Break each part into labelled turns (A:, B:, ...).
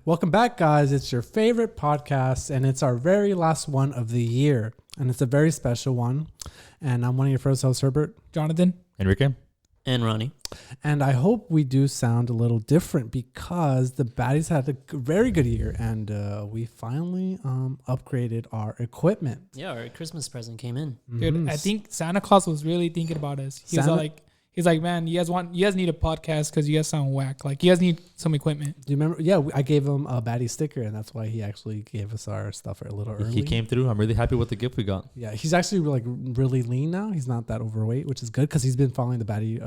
A: Welcome back, guys. It's your favorite podcast, and it's our very last one of the year, and it's a very special one. And I'm one of your first hosts, Herbert,
B: Jonathan,
C: Enrique,
D: and Ronnie.
A: and I hope we do sound a little different because the Baddies had a very good year, and we finally upgraded our equipment.
D: Yeah, our Christmas present came in.
B: dude, I think Santa Claus was really thinking about us. He's like, man, you guys need a podcast because you guys sound whack. Like, you guys need some equipment.
A: Do you remember? Yeah, I gave him a Baddie sticker, and that's why he actually gave us our stuff a little early.
C: he came through. I'm really happy with the gift we got.
A: Yeah, he's actually like really lean now. He's not that overweight, which is good because he's been following the Baddie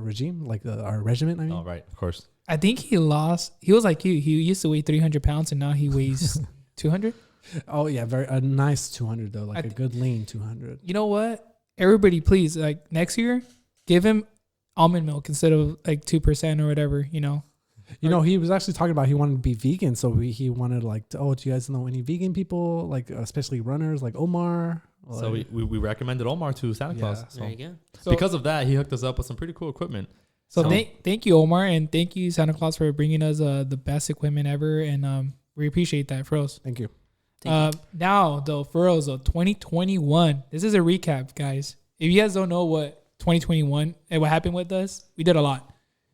A: regime, like our regiment. I mean,
C: Oh, right, of course.
B: I think he was like you. He used to weigh 300 pounds, and now he weighs 200.
A: Oh yeah, a nice 200 though, like a good lean 200.
B: You know what? Everybody, please, like next year, give him almond milk instead of like 2% or whatever. You know,
A: He was actually talking about he wanted to be vegan, so he wanted like, do you guys know any vegan people, like especially runners, like Omar?
C: So we recommended Omar to Santa Claus.
A: Yeah.
C: So
D: There you go.
B: So,
C: because of that, he hooked us up with some pretty cool equipment.
B: So thank you, Omar, and thank you, Santa Claus, for bringing us the best equipment ever, and we appreciate that, for us.
A: Thank you.
B: Now, though, for us, 2021. This is a recap, guys. If you guys don't know what 2021 and what happened with us, we did a lot.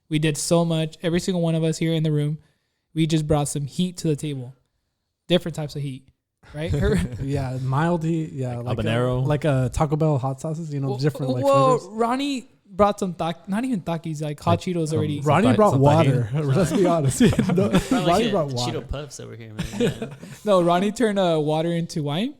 B: We did so much. Every single one of us here in the room, we just brought some heat to the table. Different types of heat, right?
A: Yeah, mild heat. Yeah, like
C: habanero,
A: like a Taco Bell hot sauces. Different like
B: well,
A: flavors.
B: Ronnie brought some not even Takis, like hot Cheetos already.
A: Ronnie brought
C: some
A: water. Let's be honest. No,
D: Probably
A: Ronnie brought water.
D: Cheeto Puffs over here, man. Yeah.
B: No, Ronnie turned water into wine.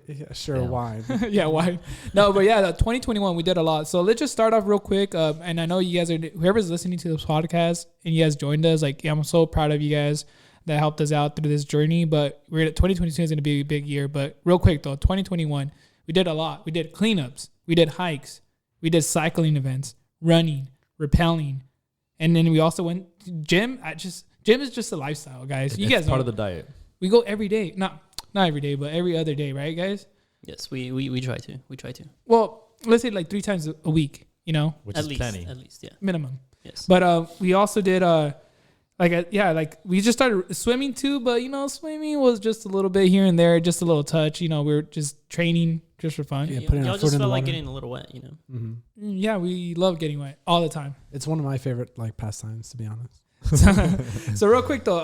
A: Yeah, sure,
C: Yeah.
A: wine.
B: Yeah, why? No, but yeah, 2021 we did a lot. So let's just start off real quick. And I know you guys whoever's listening to this podcast and you guys joined us. Like, yeah, I'm so proud of you guys that helped us out through this journey. But 2022 is going to be a big year. But real quick though, 2021 we did a lot. We did cleanups, we did hikes, we did cycling events, running, rappelling, and then we also went to gym. Gym is just a lifestyle, guys. You
C: it's
B: guys
C: part
B: know
C: of the diet.
B: we go every day. Not every day, but every other day, right, guys?
D: Yes, we try to. We try to.
B: Well, let's say like 3 times a week,
C: Which
D: At
C: is
D: least,
C: plenty.
D: at least, yeah.
B: minimum.
D: Yes.
B: But we also did we just started swimming too, but swimming was just a little bit here and there, just a little touch. We were just training just for fun.
A: Yeah,
D: Y-
A: putting our
D: y'all
A: foot
D: just
A: in the
D: felt like
A: water.
D: getting a little wet,
A: Mm-hmm.
B: Yeah, we love getting wet all the time.
A: It's one of my favorite like pastimes, to be honest.
B: So real quick though,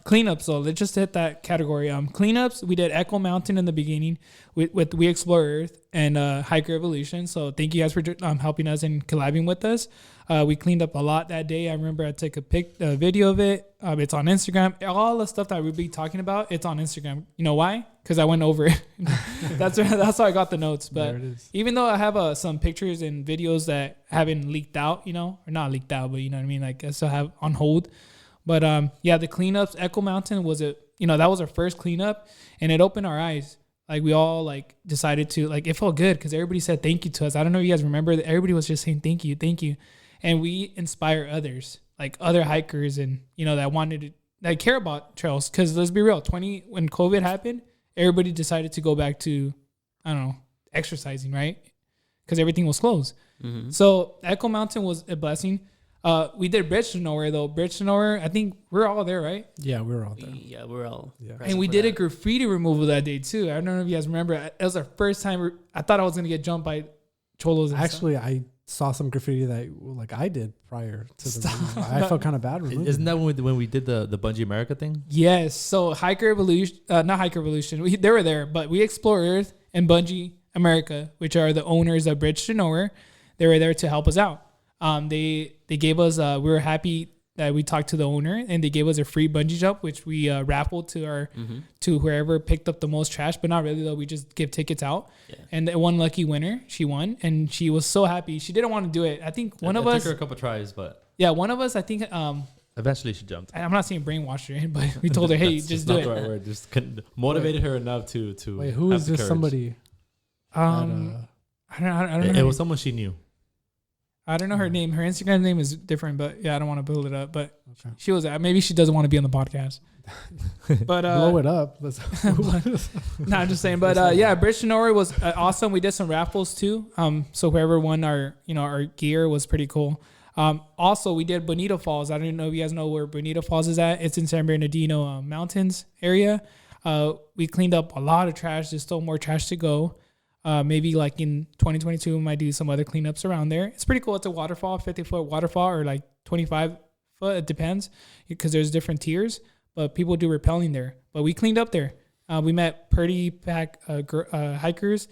B: cleanups. So let's just hit that category. Cleanups. We did Echo Mountain in the beginning with We Explore Earth and Hiker Evolution. So thank you guys for helping us and collabing with us. We cleaned up a lot that day. I remember I took a video of it. It's on Instagram. All the stuff that we'll be talking about, it's on Instagram. You know why? Because I went over it. That's how I got the notes. But
A: There it is.
B: even though I have some pictures and videos that haven't leaked out, or not leaked out, but you know what I mean? Like I still have on hold. But the cleanups, Echo Mountain that was our first cleanup, and it opened our eyes. Like we all decided to it felt good because everybody said thank you to us. I don't know if you guys remember that everybody was just saying thank you. And we inspire others, like other hikers and, that wanted to care about trails. Cause let's be real, when COVID happened, everybody decided to go back to, I don't know, exercising, right? Cause everything was closed.
D: Mm-hmm.
B: So Echo Mountain was a blessing. We did Bridge to Nowhere though. Bridge to Nowhere, I think we're all there, right?
A: Yeah, we were all there.
D: Yeah, we're all.
A: Yeah.
D: present
B: And we
D: for
B: did a
D: that.
B: graffiti removal that day too. I don't know if you guys remember. It was our first time. I thought I was going to get jumped by cholos. And
A: Actually, I saw some graffiti that I did prior to the video. I felt kind of bad removing
C: Isn't
A: it.
C: that when we did the Bungee America thing?
B: Yes. So Hiker Evolution, not Hiker Evolution. They were there, but We Explore Earth and Bungee America, which are the owners of Bridge to Nowhere, they were there to help us out. They gave us. We were happy that we talked to the owner, and they gave us a free bungee jump, which we raffled to to whoever picked up the most trash. But not really though. We just give tickets out,
D: Yeah.
B: and the one lucky winner, she won, and she was so happy. She didn't want to do it. I think one of
C: It
B: us.
C: took her a couple tries, but
B: One of us. I think.
C: eventually she jumped.
B: I'm not saying brainwashed her, but we told her, hey,
C: That's
B: just do
C: not
B: it.
C: the right word. Just motivated her enough to.
A: Wait, who
C: have
A: is
C: the
A: this
C: courage.
A: somebody?
B: I don't know.
C: It was someone she knew.
B: I don't know her name. Her Instagram name is different, but yeah, I don't want to build it up. But
A: Okay.
B: she was. Maybe she doesn't want to be on the podcast. But
A: Blow it up. Let's
B: no, I'm just saying. But Bridge to Nowhere was awesome. We did some raffles too. So whoever won our our gear was pretty cool. Also, we did Bonito Falls. I don't know if you guys know where Bonito Falls is at. It's in San Bernardino Mountains area. We cleaned up a lot of trash. There's still more trash to go. Maybe like in 2022, we might do some other cleanups around there. It's pretty cool. It's a waterfall, 50-foot waterfall, or like 25-foot. It depends because there's different tiers. But people do rappelling there. But we cleaned up there. We met Purdy Pack hikers,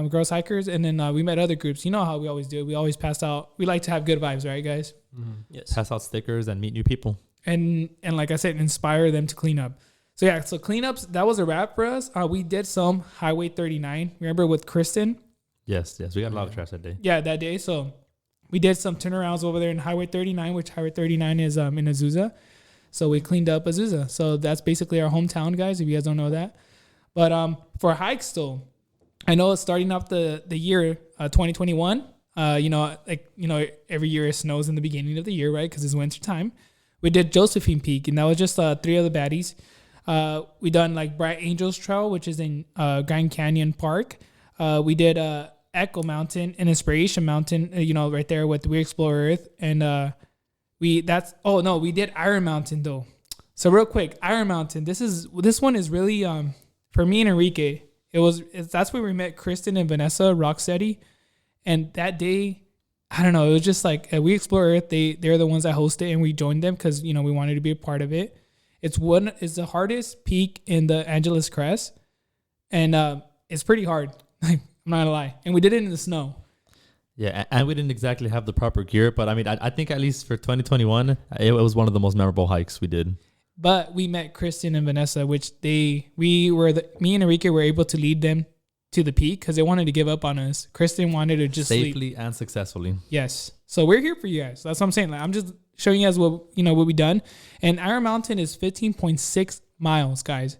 B: girls hikers, and then we met other groups. You know how we always do. We always pass out. We like to have good vibes, right, guys?
D: Mm-hmm. Yes.
C: Pass out stickers and meet new people.
B: And like I said, inspire them to clean up. So yeah, so cleanups, that was a wrap for us. We did some Highway 39. Remember with Kristen?
C: Yes. We got a lot of trash that day.
B: Yeah, that day. So we did some turnarounds over there in Highway 39, which Highway 39 is in Azusa. So we cleaned up Azusa. So that's basically our hometown, guys, if you guys don't know that. But for hikes, though, I know it's starting off the year 2021. Every year it snows in the beginning of the year, right? Because it's winter time. We did Josephine Peak, and that was just 3 of the baddies. We done like Bright Angels Trail, which is in Grand Canyon Park. We did Echo Mountain and Inspiration Mountain, right there with We Explore Earth. And we did Iron Mountain though. So real quick, Iron Mountain. This one is really for me and Enrique. That's where we met Kristen and Vanessa Rocksteady. And that day, I don't know, it was just like We Explore Earth. They're the ones that host it, and we joined them because we wanted to be a part of it. It's the hardest peak in the Angeles Crest, and it's pretty hard. I'm not gonna lie. And we did it in the snow.
C: Yeah, and we didn't exactly have the proper gear, but I mean, I think at least for 2021, it was one of the most memorable hikes we did.
B: But we met Kristen and Vanessa, which me and Enrique were able to lead them to the peak because they wanted to give up on us. Kristen wanted to just
C: safely
B: sleep.
C: and successfully. Yes.
B: So we're here for you guys. That's what I'm saying. Like, I'm just showing you guys what we done. And Iron Mountain is 15.6 miles, guys.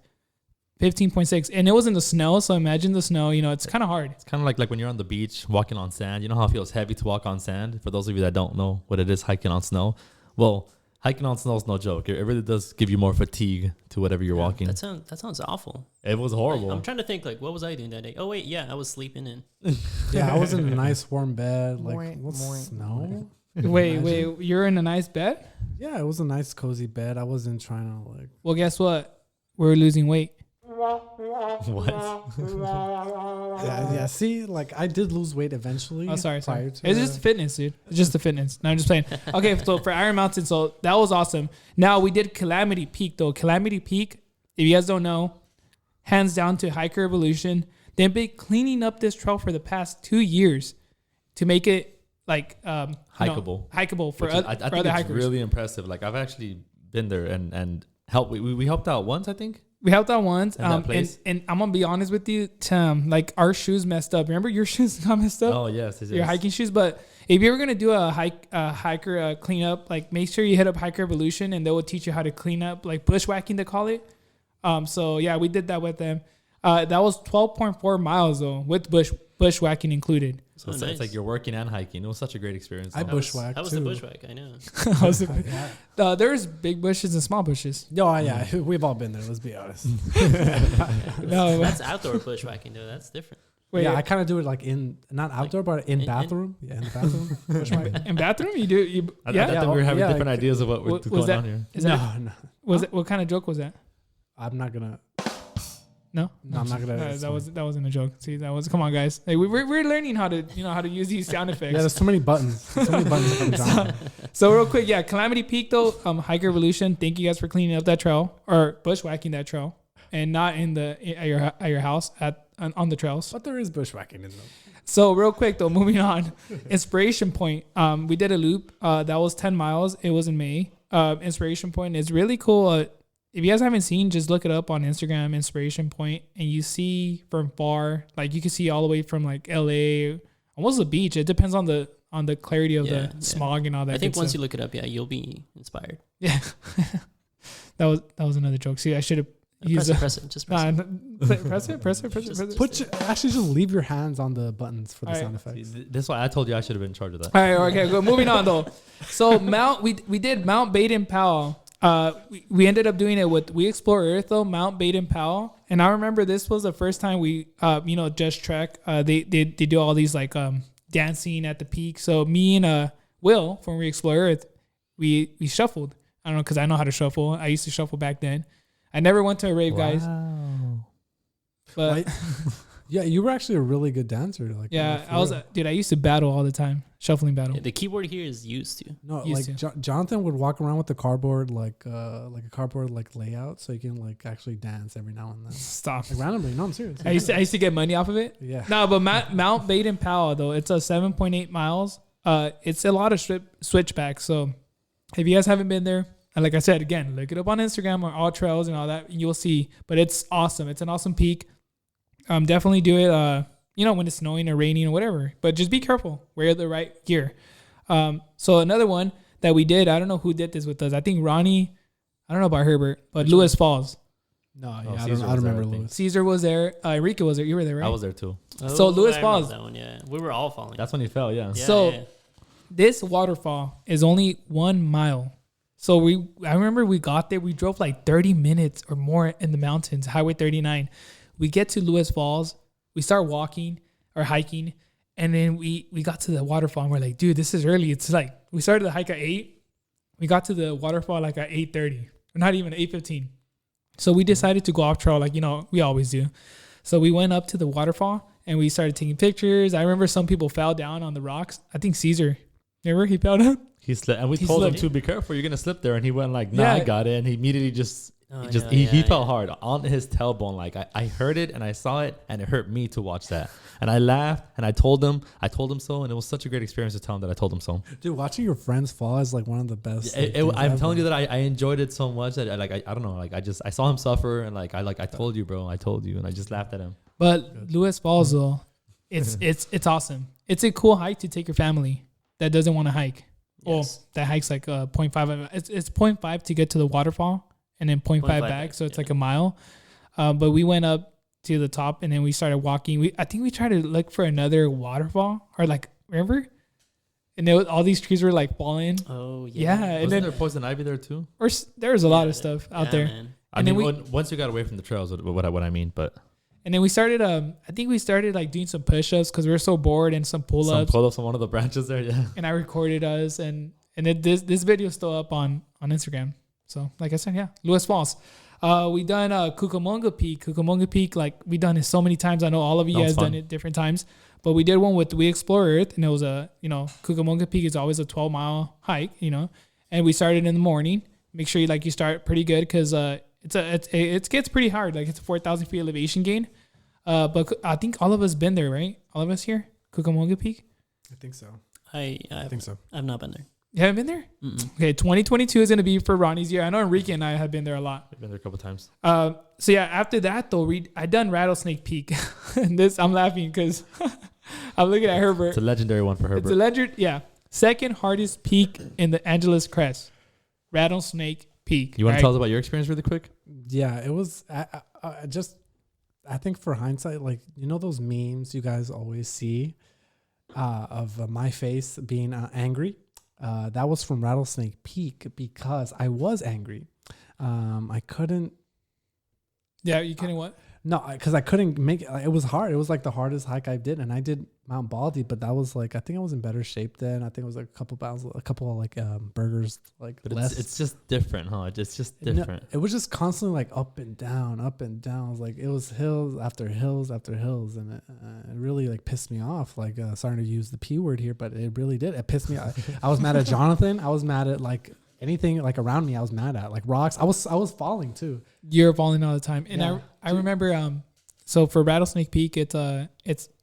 B: 15.6. And it was in the snow, so imagine the snow. It's kind of hard.
C: It's kind of like when you're on the beach walking on sand. You know how it feels heavy to walk on sand? For those of you that don't know what it is hiking on snow. Well, hiking on snow is no joke. It really does give you more fatigue to whatever you're walking.
D: That sounds awful.
C: It was horrible.
D: I'm trying to think, what was I doing that day? Oh, wait, yeah, I was sleeping in.
A: Yeah, I was in a nice warm bed. What's snow?
B: Wait, you're in a nice bed?
A: Yeah, it was a nice cozy bed. I wasn't trying to
B: Well, guess what? We're losing weight.
C: What?
A: Yeah. See, I did lose weight eventually.
B: Oh, sorry. It's just the fitness, dude. It's just the fitness. No, I'm just playing. Okay, so for Iron Mountain, so that was awesome. Now we did Calamity Peak, though. Calamity Peak, if you guys don't know, hands down to Hiker Evolution. They've been cleaning up this trail for the past 2 years to make it hikeable for other
C: I think
B: other
C: it's
B: hikers.
C: really impressive. I've actually been there and helped. We helped out once, I think.
B: We helped out once,
C: and
B: I'm gonna be honest with you, Tim. Our shoes messed up. Remember your shoes got messed up?
C: Oh yes.
B: Your hiking shoes. But if you're gonna do a hiker cleanup, make sure you hit up Hiker Evolution, and they will teach you how to clean up, bushwhacking they call it. So yeah, we did that with them. That was 12.4 miles though, with bushwhacking included.
C: So nice. It's like you're working and hiking. It was such a great experience.
A: I bushwhacked
D: How was the bushwhack? I know.
B: There's big bushes and small bushes.
A: Yeah, we've all been there. Let's be honest.
B: No,
D: that's outdoor bushwhacking though. That's different.
A: Wait, yeah, I kind of do it not outdoor, but in bathroom. In the bathroom. Bushwhack.
B: In bathroom, you do.
C: I thought we were having different ideas of what was going on here.
A: No.
B: What kind of joke was that?
A: I'm not gonna.
B: No,
A: I'm not gonna.
B: That wasn't a joke. See, come on, guys. We're learning how to use these sound effects.
A: Yeah, there's too many buttons.
B: So real quick, yeah, Calamity Peak though, Hiker Evolution. Thank you guys for cleaning up that trail or bushwhacking that trail, and not at your house on the trails.
A: But there is bushwhacking in them.
B: So real quick though, moving on. Inspiration Point. We did a loop. That was 10 miles. It was in May. Inspiration Point is really cool. If you guys haven't seen, just look it up on Instagram, Inspiration Point, and you see from far, you can see all the way from LA, almost the beach. It depends on the clarity of the smog and all that.
D: I think once you look it up, you'll be inspired.
B: Yeah, that was another joke. See, I should have used
D: press it. Just press it.
B: Press it.
A: Actually, just leave your hands on the buttons for the sound effects.
C: That's why I told you I should have been in charge of that.
B: All right, okay, good. Moving on though. So we did Mount Baden Powell. We ended up doing it with We Explore Earth though, Mount Baden Powell, and I remember this was the first time we Just Trek. They do all these dancing at the peak. So me and Will from Re-Explore Earth, we shuffled. I don't know because I know how to shuffle. I used to shuffle back then. I never went to a rave, guys. But
A: yeah, you were actually a really good dancer. Like
B: yeah,
A: for
B: I was,
A: real.
B: dude. I used to battle all the time, shuffling battle.
D: Yeah, the keyboard here is used to.
A: No,
B: Used
A: like
B: to.
A: Jonathan would walk around with the cardboard like a cardboard like layout, so you can like actually dance every now and then.
B: Stop.
A: Like randomly. No, I'm serious.
B: I used to get money off of it.
A: Yeah.
B: No, but Mount Baden Powell though, it's a 7.8 miles. It's a lot of switchbacks. So if you guys haven't been there, and like I said again, look it up on Instagram or All Trails and all that, and you'll see. But it's awesome. It's an awesome peak. Definitely do it. When it's snowing or raining or whatever. But just be careful. Wear the right gear. So another one that we did. I don't know who did this with us. I think Ronnie. I don't know about Herbert, but Lewis Falls.
A: No,
C: Oh,
A: yeah, I
C: Caesar
A: don't
C: was there,
A: remember
C: I think.
A: Lewis.
B: Caesar was there. Enrique was there. You were there, right?
C: I was there too.
B: So Lewis
D: I remember
B: Falls.
D: That one, yeah. We were all falling.
C: That's when you fell, yeah.
D: Yeah,
B: So-
D: yeah.
B: This waterfall is only 1 mile. So I remember we got there. We drove like 30 minutes or more in the mountains, Highway 39. We get to Lewis Falls. We start walking or hiking. And then we got to the waterfall and we're like, dude, this is early. It's like, we started the hike at 8. We got to the waterfall like at 8:30. Or not even 8:15. So we decided to go off trail like, we always do. So we went up to the waterfall and we started taking pictures. I remember some people fell down on the rocks. I think Caesar, remember he fell down?
C: He slipped, and we
B: He
C: told him
B: slipped.
C: to be careful. You're gonna slip there, and he went like, "Nah,
B: Yeah.
C: I got it." And he immediately just,
D: Oh,
C: he just,
D: yeah,
C: he
D: yeah,
C: fell
D: yeah.
C: hard on his tailbone. Like I heard it and I saw it, and it hurt me to watch that. And I laughed, and I told him so, and it was such a great experience to tell him that I told him so.
A: Dude, watching your friends fall is like one of the best. like, things
C: I'm
A: ever.
C: telling you that I enjoyed it so much that I don't know, like I saw him suffer, and I told you, bro, I told you, and I just laughed at him.
B: But Lewis Falls though, it's awesome. It's a cool hike to take your family that doesn't want to hike. Well,
D: Yes.
B: that hike's like 0.5. It's 0.5 to get to the waterfall and then 0.5 back.
D: back,
B: So it's
D: yeah.
B: like a mile. But we went up to the top and then we started walking. I think we tried to look for another waterfall or like, remember? And all these trees were like falling.
D: Oh, yeah.
B: Yeah. And
C: Wasn't
B: then
C: there poison ivy there too?
B: there was a lot
D: Yeah,
B: of stuff out
D: yeah,
B: there.
D: Man.
C: I
B: And
C: mean,
B: then
C: once you got away from the trails, what I mean, but
B: And then we started, I think we started like doing some push-ups because we were so bored and some
C: some
B: pull-ups.
C: pull-ups on one of the branches there, yeah.
B: And I recorded us this video is still up on Instagram. So like I said, yeah, Lewis Falls. We done Cucamonga Peak. Cucamonga Peak, like we done it so many times. I know all of you
C: That was
B: guys done
C: fun.
B: it different times. But we did one with We Explore Earth, and it was Cucamonga Peak is always a 12-mile hike, and we started in the morning. Make sure you start pretty good because it gets pretty hard. Like it's a 4,000 feet elevation gain. But I think all of us been there, right? All of us here, Cucamonga Peak.
A: I think so.
D: I
A: think so.
D: I've not been there.
B: You haven't been there?
D: Mm-mm.
B: Okay, 2022 is going to be for Ronnie's year. I know Enrique and I have been there a lot.
C: I've been there a couple times.
B: So yeah, after that though, I done Rattlesnake Peak. And I'm laughing because I'm looking at Herbert.
C: It's a legendary one for Herbert.
B: It's a legend. Yeah, second hardest peak in the Angeles Crest, Rattlesnake Peak.
C: You want
B: right?
C: to tell us about your experience really quick?
A: Yeah, it was. I think for hindsight, like those memes you guys always see of my face being angry. That was from Rattlesnake Peak because I was angry. I couldn't.
B: Yeah, you couldn't what?
A: No, because I couldn't make it. It was hard. It was like the hardest hike I did, and I did Mount Baldy, but that was like I think I was in better shape then. I think it was like a couple of like burgers, like
C: But
A: less.
C: it's just different, huh? It's just
A: No,
C: different.
A: it was just constantly like up and down, up and down. It was like it was hills after hills after hills, and it really like pissed me off. Like starting to use the P word here, but it really did. It pissed me off. I was mad at Jonathan. I was mad at like anything like around me. I was mad at like rocks. I was falling too.
B: You're falling all the time. And
A: Yeah.
B: I remember so for Rattlesnake Peak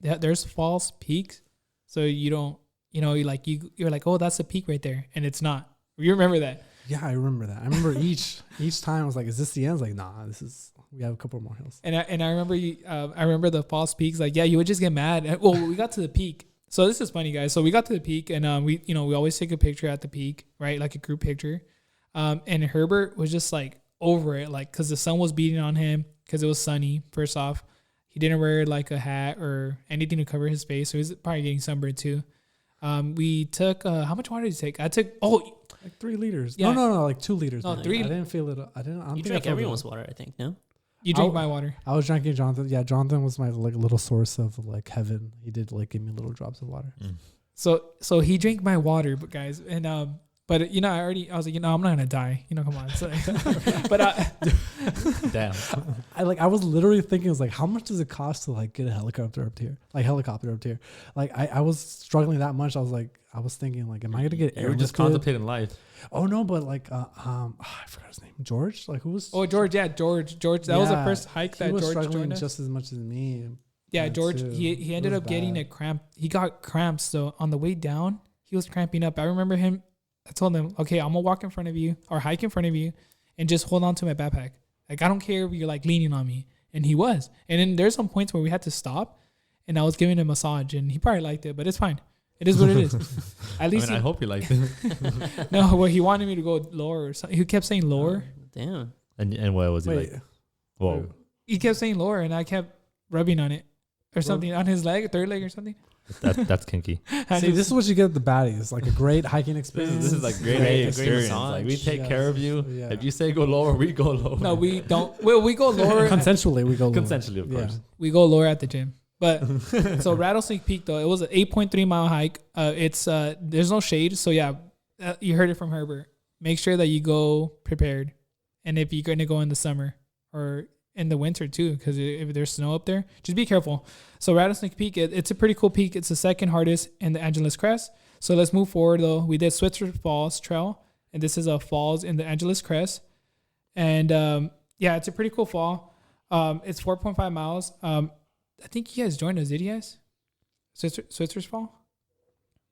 B: there's false peaks. So you don't you're like, oh, that's a peak right there, and it's not. You remember that?
A: Yeah, I remember that. I remember each time I was like, is this the end? I was like, nah, we have a couple more hills.
B: And I remember I remember the false peaks. Like, yeah, you would just get mad. Well, we got to the peak. So this is funny, guys. So we got to the peak, and we always take a picture at the peak, right? Like a group picture. And Herbert was just like over it, like because the sun was beating on him because it was sunny. First off, he didn't wear like a hat or anything to cover his face, so he was probably getting sunburned too. We took how much water did you take? I took
A: Like 3 liters.
B: Yeah.
A: No, like 2 liters.
B: No,
A: man.
B: 3.
A: I didn't feel it. I don't
D: You
A: think I
D: drank
A: felt
D: everyone's
A: it.
D: water, I think. No.
B: you drink my water.
A: I was drinking Jonathan. Yeah, Jonathan was my like little source of like heaven. He did like give me little drops of water.
B: So he drank my water, but guys, and but you know, I was like, you know, I'm not gonna die. You know, come on. So, but
C: Damn.
A: I was literally thinking, was like, how much does it cost to like get a helicopter up here? Like I was struggling that much. I was thinking, like, am I gonna get
C: You were just
A: airlifted?
C: contemplating life.
A: Oh no, but like I forgot his name. George? Like who was?
B: oh, George, yeah, George. That was the first hike
A: he
B: that
A: was
B: George
A: struggling
B: joined us.
A: just as much as me.
B: Yeah, George.
A: too.
B: He ended
A: It
B: up
A: was
B: getting
A: bad.
B: a cramp. He got cramps. So on the way down, he was cramping up. I remember him. I told him, okay, I'm gonna walk in front of you or hike in front of you, and just hold on to my backpack. Like I don't care if you're like leaning on me. And he was. And then there's some points where we had to stop, and I was giving him a massage, and he probably liked it, but it's fine. It is what it is. At least
C: I hope you liked it.
B: no. Well, he wanted me to go lower. Or something. He kept saying lower.
D: Damn.
C: And what was he
A: Wait,
C: like? Whoa.
B: He kept saying lower, and I kept rubbing on it or something on his leg, third leg or something.
C: That's kinky.
B: And
A: see,
B: it was-
A: this is what you get at the Baddies, like a great hiking experience.
C: This is like grade
D: Great
C: A experience.
D: massage.
C: Like we take
A: Yes.
C: care of you.
A: Yeah.
C: If you say go lower, we go lower.
B: no, we don't. Well, we go lower.
A: Consensually, we go lower.
C: Consensually, of course.
B: We go lower at the gym. But so Rattlesnake Peak though, it was an 8.3 mile hike. It's there's no shade, so yeah, you heard it from Herbert. Make sure that you go prepared, and if you're going to go in the summer or in the winter too, because if there's snow up there, just be careful. So Rattlesnake Peak, it's a pretty cool peak. It's the second hardest in the Angeles Crest. So let's move forward though. We did Switzer Falls Trail, and this is a falls in the Angeles Crest, and yeah, it's a pretty cool fall. It's 4.5 miles. I think you guys joined us. Did you guys? Switzer's Fall?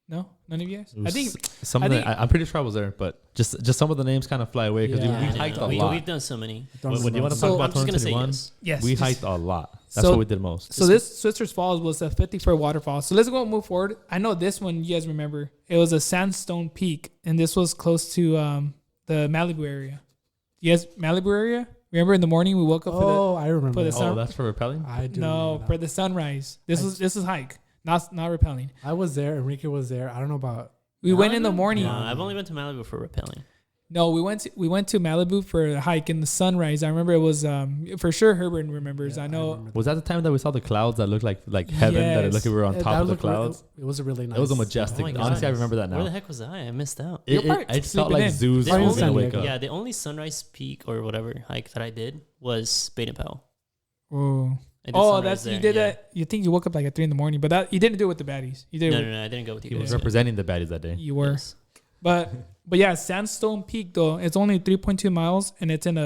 B: No, none of you guys. I think
C: some
B: I
C: of
B: think-
C: I'm pretty sure I was there, but just some of the names kind of fly away because
A: Yeah.
C: we hiked a
D: we,
C: lot.
D: We've done so many.
C: When you want to
B: So
C: talk
D: I'm
C: about
D: just gonna say
C: 2021,
D: yes.
B: yes.
C: we
B: just-
C: hiked a lot. That's
B: So-
C: what we did most.
B: So this Switzer's Falls was a 50-foot waterfall. So let's go and move forward. I know this one you guys remember. It was a sandstone peak, and this was close to the Malibu area. Yes, Malibu area. Remember in the morning we woke up
A: Oh, I remember.
B: for the
A: that.
B: sun-
C: That's for repelling.
A: I do.
B: no
A: remember
B: for
A: that.
B: the sunrise. This is hike, not rappelling.
A: I was there. Enrique was there. I don't know about.
B: We went in the
D: Malibu?
B: morning.
D: No, I've only been to Malibu for rappelling.
B: No, we went to Malibu for a hike in the sunrise. I remember it was for sure Herbert remembers.
A: Yeah,
B: I know.
A: remember
C: Was that the time that we saw the clouds that looked like heaven? That it looked like we were on
A: that.
C: top of the
A: looked really-
C: clouds.
A: It was a really nice.
C: It was a majestic.
D: Oh my God.
C: Honestly, I remember that now.
D: Where the heck was I? I missed out.
B: You're
C: It
B: probably
C: felt
B: sleeping
C: like
B: in.
C: Zeus
D: The
A: Probably in
C: was
A: San
C: gonna wake
A: Diego.
C: up.
D: Yeah, the only sunrise peak or whatever hike that I did was Baden Powell.
B: Oh,
D: I did
B: oh,
D: sunrise
B: that's
D: there,
B: you did
D: yeah.
B: that. You think you woke up like at 3 a.m, but that you didn't do it with the baddies. You did it.
D: No, I didn't go with
C: He
D: you
C: was
D: guys.
C: representing the baddies that day.
B: You were,
D: Yes.
B: but yeah, Sandstone Peak though. It's only 3.2 miles, and it's in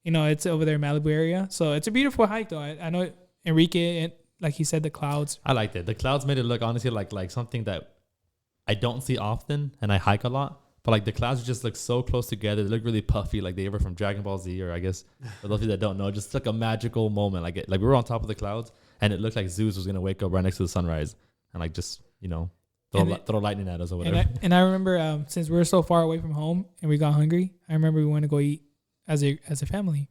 B: it's over there Malibu area. So it's a beautiful hike though. I know Enrique and like he said the clouds.
C: I liked it. The clouds made it look honestly like something that I don't see often, and I hike a lot. But like the clouds just look so close together. They look really puffy, like they were from Dragon Ball Z, or I guess for those of you that don't know, just like a magical moment. Like we were on top of the clouds, and it looked like Zeus was gonna wake up right next to the sunrise, and like just throw lightning at us or whatever.
B: And I remember since we were so far away from home and we got hungry, I remember we went to go eat as a family.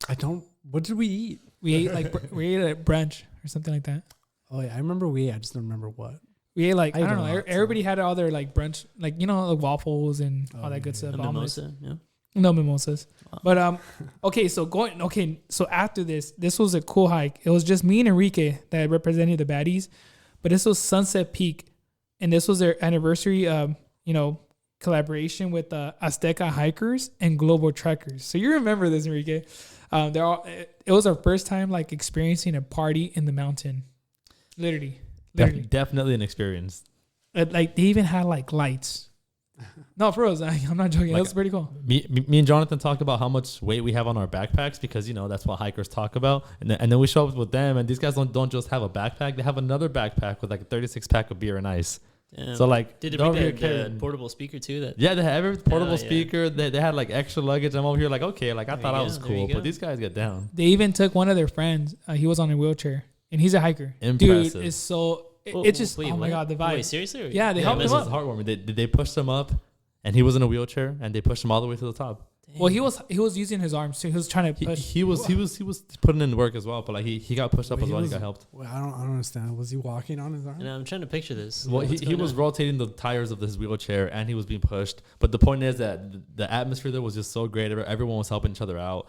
A: I don't. What did we eat?
B: We ate we ate at brunch or something like that.
A: Oh yeah, I remember we ate. I just don't remember what.
B: We ate like
A: I
B: I
A: ate
B: don't
A: a
B: know.
A: lot, so-
B: Everybody had all their like brunch, like like waffles and all
A: Oh,
B: that good
A: yeah.
B: stuff.
D: A
B: Omelets.
D: mimosa, yeah.
B: No mimosas.
D: Wow.
B: But okay, so after this was a cool hike. It was just me and Enrique that represented the baddies, but this was Sunset Peak, and this was their anniversary collaboration with Azteca hikers and Global Trekkers. So you remember this, Enrique? It was our first time like experiencing a party in the mountain. Literally.
C: Definitely an experience.
B: Like they even had like lights. No, for real, I'm not joking.
C: Like,
B: That was pretty cool.
C: Me and Jonathan talked about how much weight we have on our backpacks because that's what hikers talk about, and then we show up with them, and these guys don't just have a backpack; they have another backpack with like a 36 pack of beer and ice.
D: Damn.
C: So like,
D: Did it
C: they're over
D: bring
C: here
D: the
C: carrying-
D: portable speaker too? That
C: Yeah, they had every portable
D: yeah.
C: speaker. They had like extra luggage. I'm over here like, okay, like I
D: There
C: thought
D: you
C: I was
D: go, there you
C: cool,
D: go.
C: but these guys get down.
B: They even took one of their friends. He was on a wheelchair, and he's a hiker.
C: Impressive.
B: Dude, it's so.
D: Whoa,
B: It's just
D: wait,
B: oh my
D: what?
B: god, the vibe.
D: Wait, seriously? Or-
B: Yeah, they
C: Yeah,
B: helped
C: this
B: him
C: was
B: up.
C: heartwarming. They pushed him up, and he was in a wheelchair, and they pushed him all the way to the top.
B: Well, he was using his arms too. He was trying to
C: He,
B: push.
C: he was putting in work as well, but like he got pushed up
A: Wait,
C: as
A: he
C: well.
A: was-
C: He got helped.
A: Well, I don't understand. Was he walking on his arm?
D: And I'm trying to picture this.
C: Well,
D: What's
C: he
D: going
C: was
D: on?
C: rotating the tires of his wheelchair, and he was being pushed. But the point is that the atmosphere there was just so great. Everyone was helping each other out.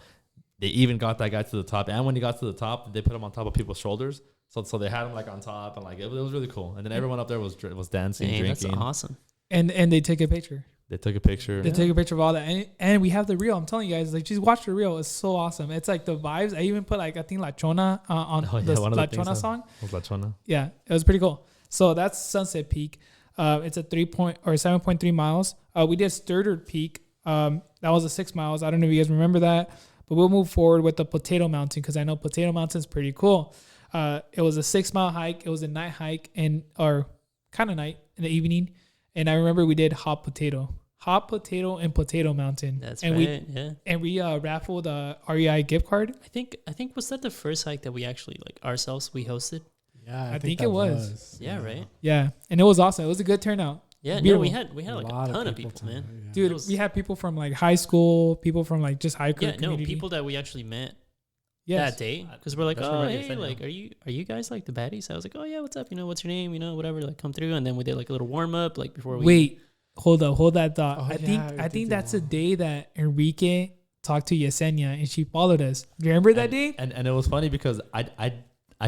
C: They even got that guy to the top, and when he got to the top, they put him on top of people's shoulders, So they had him like on top, and like it was really cool. And then everyone up there was dancing,
D: Dang, that's
C: drinking.
D: awesome.
B: And they take a picture.
C: They took a picture.
B: They take a picture of all that, and we have the reel. I'm telling you guys, like, just watch the reel. It's so awesome. It's like the vibes. I even put like I think La Chona on the La Chona song.
C: Was La Chona?
B: Yeah, it was pretty cool. So that's Sunset Peak. It's a 7.3 miles. We did Sturtard Peak. That was a 6 miles. I don't know if you guys remember that, but we'll move forward with the Potato Mountain because I know Potato Mountain is pretty cool. It was a 6 mile hike. It was a night hike or kind of night in the evening. And I remember we did hot potato and Potato Mountain.
D: That's
B: and
D: right.
B: And we raffled a REI gift card.
D: I think was that the first hike that we actually like ourselves we hosted?
A: Yeah,
B: I think it was.
D: Yeah, right.
B: Yeah, and it was awesome. It was a good turnout.
D: Yeah,
B: Beautiful.
D: no, we had like a ton of people, man.
A: Yeah.
B: Dude, we had people from like high school, people from like just hiker
D: Yeah,
B: community.
D: no, people that we actually met
B: Yes.
D: that day because we're like,
C: That's
D: oh,
C: right,
D: hey,
C: yeah.
D: like, are you guys like the Baddies? I was like, oh yeah, what's up? You know, what's your name? You know, whatever. Like, come through, and then we did like a little warm up, like before we.
B: Wait, hold that thought.
A: Oh,
B: I
A: yeah,
B: think that's the day that Enrique talked to Yesenia and she followed us. Do you remember that day?
C: And it was funny because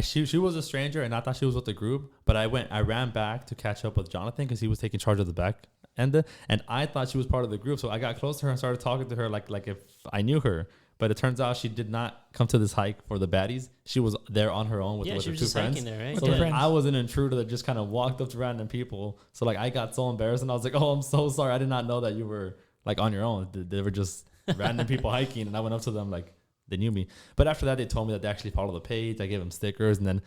C: she was a stranger and I thought she was with the group, but I ran back to catch up with Jonathan because he was taking charge of the back end, and I thought she was part of the group, so I got close to her and started talking to her like if I knew her. But it turns out she did not come to this hike for the Baddies. She was there on her own with
D: she
C: her
D: was
C: two
D: just
C: friends.
D: hiking there, right?
C: So
B: her
C: like,
B: friends.
C: I was an intruder that just kind of walked up to random people. So like I got so embarrassed and I was like, oh, I'm so sorry. I did not know that you were like on your own. They were just random people hiking, and I went up to them like they knew me. But after that, they told me that they actually follow the page. I gave them stickers, and then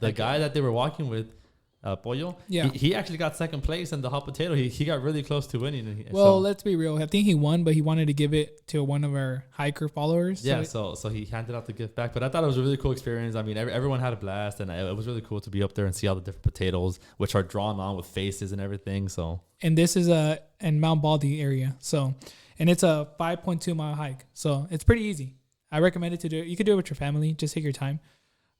C: the guy that they were walking with, Pollo,
B: Yeah.
C: he actually got second place in the hot potato. He got really close to winning. And
B: Well, let's be real. I think he won, but he wanted to give it to one of our hiker followers.
C: yeah, so he handed out the gift back. But I thought it was a really cool experience. I mean, everyone had a blast, and it was really cool to be up there and see all the different potatoes, which are drawn on with faces and everything. So
B: And this is in Mount Baldy area. So, and it's a 5.2 mile hike. So it's pretty easy. I recommend it to do it. You could do it with your family. Just take your time.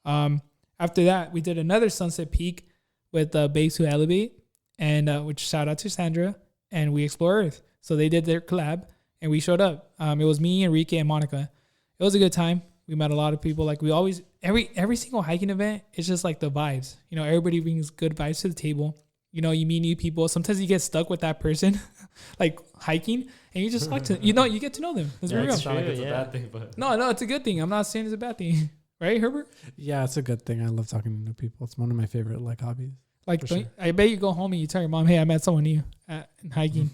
B: After that, we did another Sunset Peak with Babes Who Elevate, and which shout out to Sandra, and we explore Earth. So they did their collab, and we showed up. It was me, Enrique, and Monica. It was a good time. We met a lot of people. Like we always, every single hiking event, it's just like the vibes. You know, everybody brings good vibes to the table. You know, you meet new people. Sometimes you get stuck with that person, like hiking, and you just like to, you get to know them. It's
C: yeah,
B: real.
C: it's not like it's
D: Yeah.
C: a bad thing, but
B: No, it's a good thing. I'm not saying it's a bad thing, right, Herbert?
A: Yeah, it's a good thing. I love talking to new people. It's one of my favorite like hobbies.
B: Like,
A: For sure.
B: I bet you go home and you tell your mom, "Hey, I met someone new in hiking."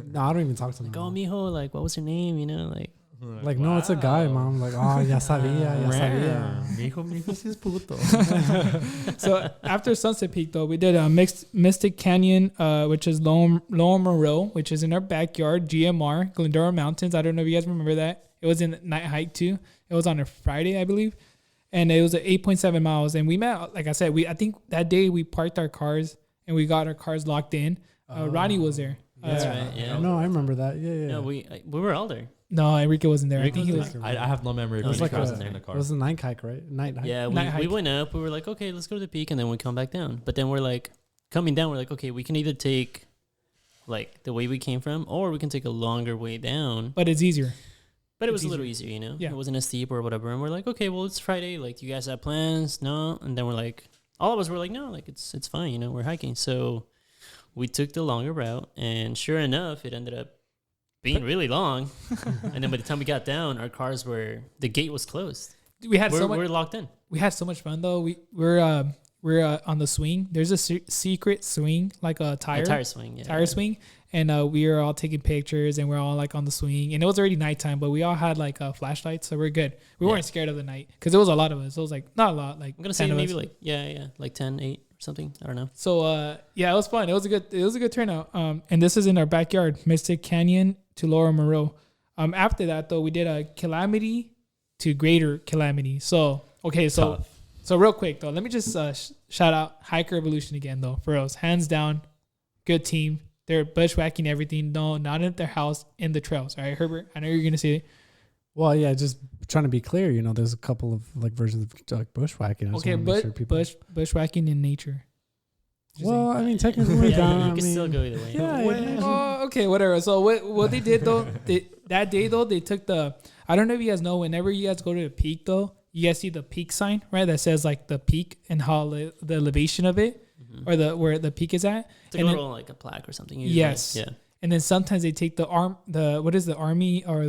A: No, I don't even talk to them.
D: Like, oh, mijo, like, what was your name? You know, like.
A: Like, no, it's a guy, mom. Like, oh, ya sabía, ya sabía.
C: Mijo sí es puto.
B: So after Sunset Peak, though, we did a Mystic Canyon, which is Lower Moreau, which is in our backyard. GMR, Glendora Mountains. I don't know if you guys remember that. It was in night hike too. It was on a Friday, I believe, and it was at 8.7 miles. And we met, like I said, I think that day we parked our cars and we got our cars locked in. Ronnie was there.
D: That's right, yeah.
A: No, I remember that. Yeah.
D: No, we were all there.
B: No, Enrique wasn't there.
D: Enrique
B: I think he
D: was
B: was.
C: I have no memory of
D: It was
C: being
D: like
C: present
D: a-
C: in the car.
A: It was a night hike, right? Night hike.
D: Yeah,
B: Night
D: we
B: hike.
D: went up. We were like, okay, let's go to the peak, and then we come back down. But then we're like, coming down, we're like, okay, we can either take like the way we came from, or we can take a longer way down.
B: But it's easier.
D: But it
B: It's
D: was a little easier, you know?
B: Yeah.
D: It wasn't as steep or whatever. And we're like, okay, well, it's Friday. Like, do you guys have plans? No. And then we're like, all of us were like, no, like, it's fine, you know, we're hiking. So we took the longer route, and sure enough, it ended up being really long. And then by the time we got down, the gate was closed.
B: We had so much.
D: We're locked in.
B: We had so much fun though. We're on the swing. There's a secret swing, like a tire
D: Swing, yeah.
B: tire swing, and we were all taking pictures, and we're all like on the swing. And it was already nighttime, but we all had like flashlights, so we're good. We weren't scared of the night because it was a lot of us. It was like not a lot, like
D: I'm gonna
B: 10
D: say
B: of
D: maybe
B: us.
D: like 10, 8 or something. I don't know.
B: So yeah, it was fun. It was a good turnout. And this is in our backyard, Mystic Canyon to Lower Moreau. After that though, we did a Calamity to Greater Calamity. So okay, so real quick though, let me just shout out Hiker Evolution again though, for us, hands down, good team. They're bushwhacking everything. No, not at their house, in the trails. All right, Herbert, I know you're gonna say it.
A: Well, yeah, just trying to be clear. You know, there's a couple of like versions of like bushwhacking. I just
B: Okay,
A: wanna make
B: but
A: sure people.
B: bushwhacking in nature. Just
A: Well,
B: saying.
A: I mean, technically,
D: Yeah,
A: down.
D: you
A: I
D: can
A: mean,
D: still go either way.
A: Yeah,
B: Oh, okay, whatever. So what they did though, that day though, they took the. I don't know if you guys know. Whenever you guys go to the peak though, you guys see the peak sign, right? That says like the peak and how the elevation of it, or the where the peak is at.
D: It's like a little like a plaque or something. Usually.
B: Yes.
D: Yeah.
B: And then sometimes they take the what is the army or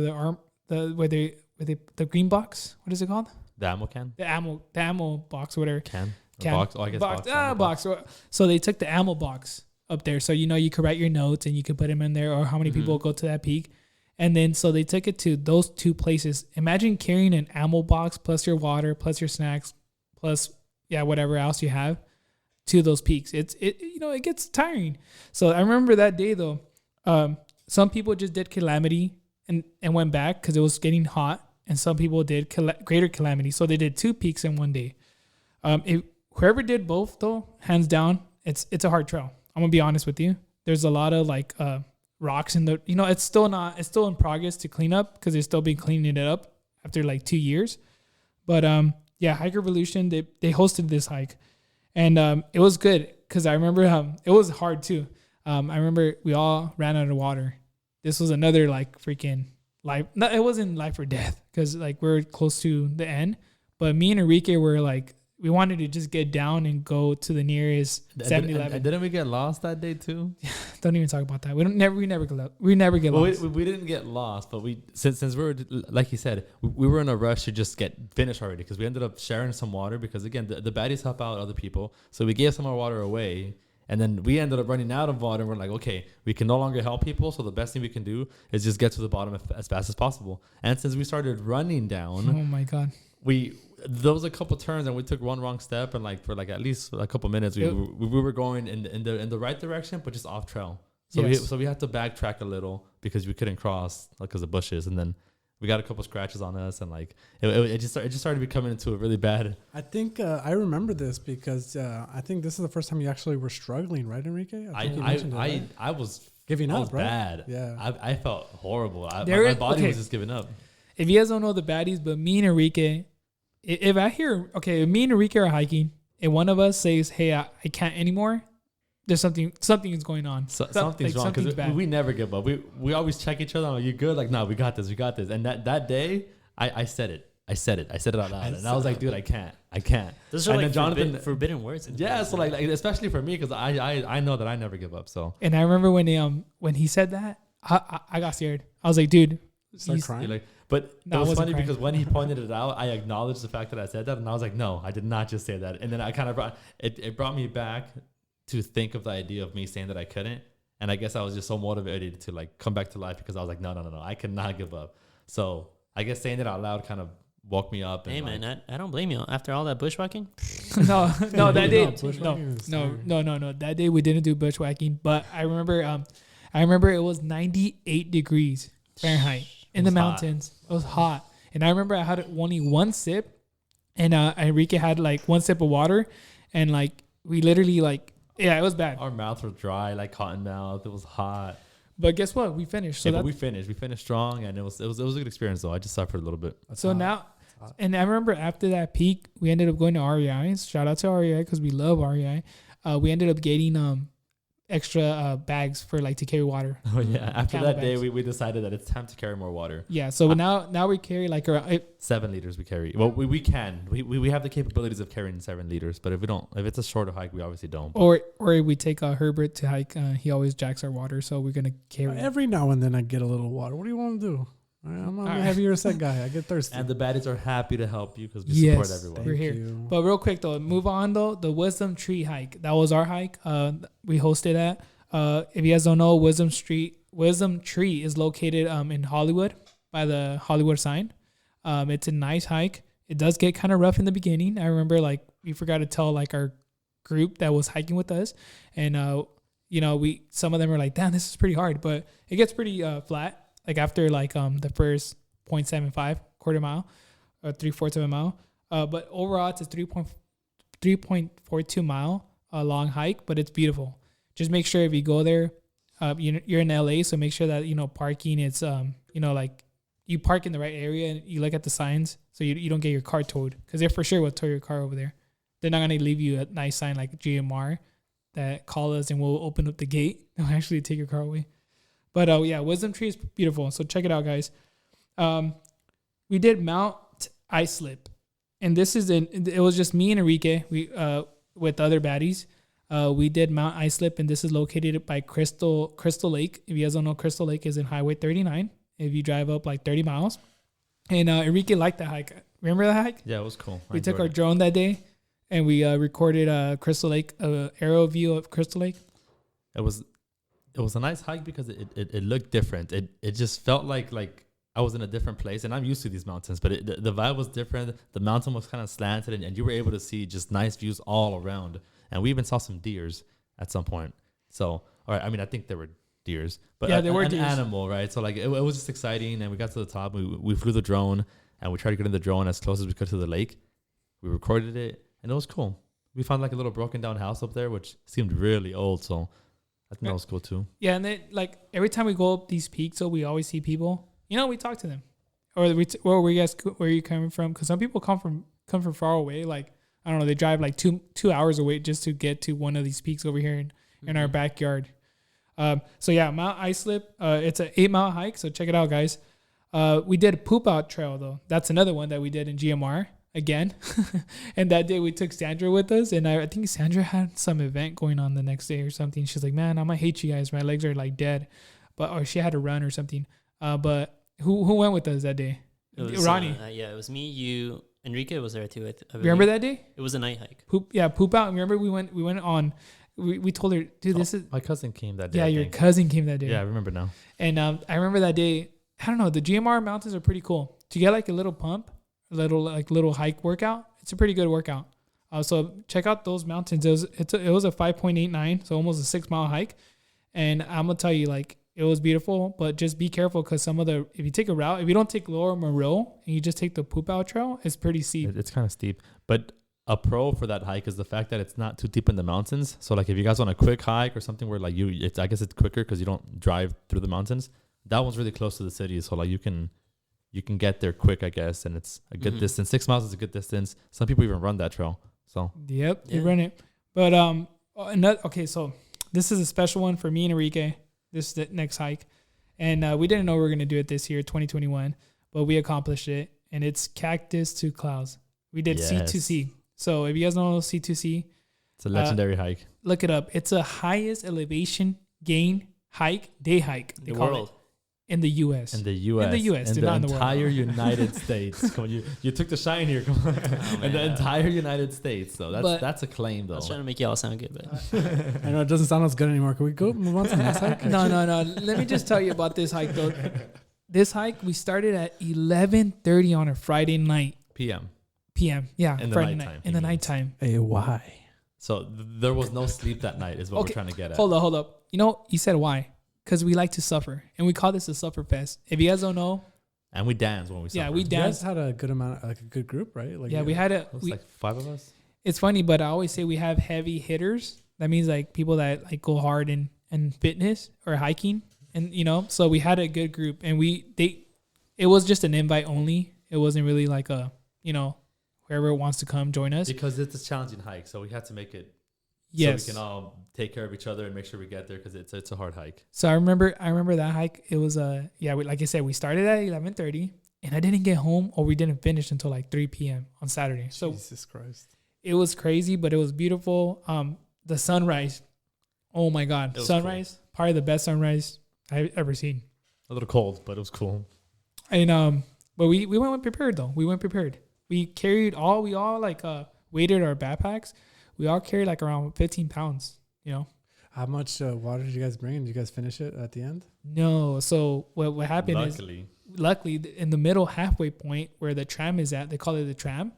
B: the green box? What is it called?
C: The ammo can?
B: The ammo box, or whatever.
C: Can?
B: Can.
C: Box? Oh, I guess box.
B: Box. So they took the ammo box up there. So, you could write your notes and you could put them in there, or how many people go to that peak. And then, so they took it to those two places. Imagine carrying an ammo box plus your water, plus your snacks, plus, whatever else you have to those peaks. It gets tiring. So I remember that day though, some people just did Calamity and went back because it was getting hot. And some people did Greater Calamity. So they did 2 peaks in one day. Whoever did both though, hands down, it's a hard trail. I'm gonna be honest with you. There's a lot of like rocks in the, it's still in progress to clean up because they're still been cleaning it up after like 2 years. But Hike Revolution, they hosted this hike, and it was good because I remember it was hard too. I remember we all ran out of water. This was another like freaking life. No, it wasn't life or death because like we're close to the end. But me and Enrique were like, we wanted to just get down and go to the nearest 7-Eleven.
C: And didn't we get lost that day too?
B: Don't even talk about that. We never get lost.
C: We didn't get lost, but since we were, like you said, we were in a rush to just get finished already because we ended up sharing some water because again the baddies help out other people, so we gave some of our water away. And then we ended up running out of water, and we're like, okay, we can no longer help people, so the best thing we can do is just get to the bottom as fast as possible. And since we started running down,
B: oh my god,
C: there was a couple turns, and we took one wrong step, and like for like at least a couple minutes, we were going in the right direction, but just off trail. So we had to backtrack a little because we couldn't cross because of bushes, and then we got a couple scratches on us, and like it just started becoming into a really bad.
A: I think I remember this because I think this is the first time you actually were struggling, right, Enrique?
C: I was
A: giving up, right?
C: Bad.
A: Yeah,
C: I felt horrible. My body was just giving up.
B: If you guys don't know the baddies, but me and Enrique, if me and Enrique are hiking, and one of us says, "Hey, I can't anymore," there's something is going on.
C: Something's wrong because we never give up. We always check each other. Are you good? Like, no, we got this. And that day, I said it. I said it out loud, and I was like, dude, I can't.
D: Those are like forbidden words.
C: Yeah, so like especially for me because I know that I never give up. So.
B: And I remember when he said that, I got scared. I was like, dude,
A: start crying.
C: But it was funny because when he pointed it out, I acknowledged the fact that I said that, and I was like, no, I did not just say that. And then I kind of brought me back to think of the idea of me saying that I couldn't. And I guess I was just so motivated to like come back to life because I was like, no, I cannot give up. So I guess saying it out loud kind of woke me up. And
D: hey man, I don't blame you. After all that bushwhacking?
B: no, that day, no. That day we didn't do bushwhacking, but I remember it was 98 degrees Fahrenheit in the mountains. Hot. It was hot. And I remember I had only one sip, and Enrique had like one sip of water, and like we literally like, it was bad.
C: Our mouths were dry, like cotton mouth. It was hot.
B: But guess what? We finished. So
C: we finished. We finished strong, and it was a good experience though. I just suffered a little bit.
B: And I remember after that peak, we ended up going to REI. Shout out to REI because we love REI. We ended up getting extra bags for like to carry water.
C: Oh yeah. After that day, we decided that it's time to carry more water.
B: Yeah. So now we carry like around
C: 7 liters. We carry. Well, we have the capabilities of carrying 7 liters, but if it's a shorter hike, we obviously don't.
B: Or we take Herbert to hike. He always jacks our water, so we're gonna carry.
A: Every now and then I get a little water. What do you want to do? I'm a heavier set guy. I get thirsty.
C: And the baddies are happy to help you because we support everyone.
B: We're here. But real quick though, move on though. The Wisdom Tree hike. That was our hike. We hosted that. If you guys don't know, Wisdom Tree is located in Hollywood by the Hollywood sign. It's a nice hike. It does get kind of rough in the beginning. I remember like we forgot to tell like our group that was hiking with us, and some of them were like, "Damn, this is pretty hard," but it gets pretty flat. Like after like the first 0.75 quarter mile or 3/4 of a mile. But overall it's a 3.42 mile long hike, but it's beautiful. Just make sure if you go there, you're in LA, so make sure that parking is like you park in the right area and you look at the signs so you don't get your car towed, because they for sure will tow your car over there. They're not gonna leave you a nice sign like GMR that call us and we'll open up the gate. They'll actually take your car away. But Wisdom Tree is beautiful, so check it out, guys. We did Mount Islip. and it was just me and Enrique. We with other baddies. We did Mount Islip, and this is located by Crystal Lake. If you guys don't know, Crystal Lake is in Highway 39. If you drive up like 30 miles, and Enrique liked that hike. Remember that hike?
C: Yeah, it was cool.
B: We took our drone that day, and we recorded Crystal Lake, aerial view of Crystal Lake.
C: It was a nice hike because it looked different. It just felt like I was in a different place, and I'm used to these mountains, but the vibe was different. The mountain was kind of slanted, and you were able to see just nice views all around. And we even saw some deers at some point. So, all right, I mean, I think there were deers, but
B: yeah, there were
C: an
B: deers.
C: Animal, right? So like it was just exciting, and we got to the top. We flew the drone, and we tried to get in the drone as close as we could to the lake. We recorded it, and it was cool. We found like a little broken down house up there, which seemed really old. So I think that was cool too.
B: Yeah, and then like every time we go up these peaks, so we always see people. You know, we talk to them, or where are you coming from? Because some people come from far away. Like I don't know, they drive like two hours away just to get to one of these peaks over here in our backyard. So yeah, Mount Islip. It's an 8-mile hike. So check it out, guys. We did a poop out trail though. That's another one that we did in GMR again. And that day we took Sandra with us, and I think Sandra had some event going on the next day or something. She's like, "Man, I might hate you guys. My legs are like dead," or she had to run or something. But who went with us that day?
D: It was,
B: Ronnie.
D: Yeah, it was me, you, Enrique was there too. I
B: Remember that day?
D: It was a night hike.
B: Poop out. Remember we went on. We told her, dude, this is
C: my cousin came that day.
B: Yeah, your cousin came that day.
C: Yeah, I remember now.
B: And I remember that day. I don't know. The GMR mountains are pretty cool. To get like a little pump, a little hike workout, it's a pretty good workout. So check out those mountains. It was a 5.89, so almost a 6-mile hike. And I'm gonna tell you, like, it was beautiful, but just be careful because if you take a route, if you don't take Lower Moreau and you just take the poop out trail, it's pretty steep.
C: It's kind of steep, but a pro for that hike is the fact that it's not too deep in the mountains. So like if you guys want a quick hike or something where like I guess it's quicker because you don't drive through the mountains. That one's really close to the city, so like you can get there quick, I guess, and it's a good distance. 6 miles is a good distance. Some people even run that trail. So
B: yep, they run it. But okay, so this is a special one for me and Enrique. This is the next hike, and we didn't know we were gonna do it this year, 2021, but we accomplished it, and it's Cactus to Clouds. We did C2C. So if you guys don't know C2C,
C: it's a legendary hike.
B: Look it up. It's a highest elevation gain day hike.
D: The world.
B: In the U.S.
C: In the U.S.
B: In the
C: entire United States. Come on, you took the shine here. Come on. In the entire United States. So that's a claim, though.
D: I was trying to make y'all sound good, but
A: I know it doesn't sound as good anymore. Can we move on to the next hike?
B: No. Let me just tell you about this hike, though. This hike, we started at 11:30 on a Friday night.
C: PM.
B: Yeah,
C: in
B: Friday
C: the
B: night. In the nighttime.
A: Hey, why?
C: So there was no sleep that night is what we're trying to get at.
B: Hold up. You know, you said why? Because we like to suffer, and we call this a suffer fest. If you guys don't know,
C: and we dance when we suffer.
B: Yeah, we
A: You
B: dance.
A: guys had a good amount, like a good group, right? Like
B: We had
C: It was like 5 of us.
B: It's funny, but I always say we have heavy hitters. That means like people that like go hard in fitness or hiking, and so we had a good group, and it was just an invite only. It wasn't really like a whoever wants to come join us, because
C: it's a challenging hike, so we had to make it.
B: Yes.
C: So we can all take care of each other and make sure we get there because it's a hard hike.
B: So I remember that hike. It was like I said, we started at 11:30, and I didn't get home, or we didn't finish until like 3 p.m. on Saturday. So
A: Jesus Christ,
B: it was crazy, but it was beautiful. The sunrise, oh my God, sunrise, cool. Probably the best sunrise I've ever seen.
C: A little cold, but it was cool.
B: And but we went prepared though. We went prepared. We carried we all like weighted our backpacks. We all carried like around 15 pounds,
A: How much water did you guys bring? Did you guys finish it at the end?
B: No. So what happened is, luckily, in the middle halfway point where the tram is at, they call it the tram,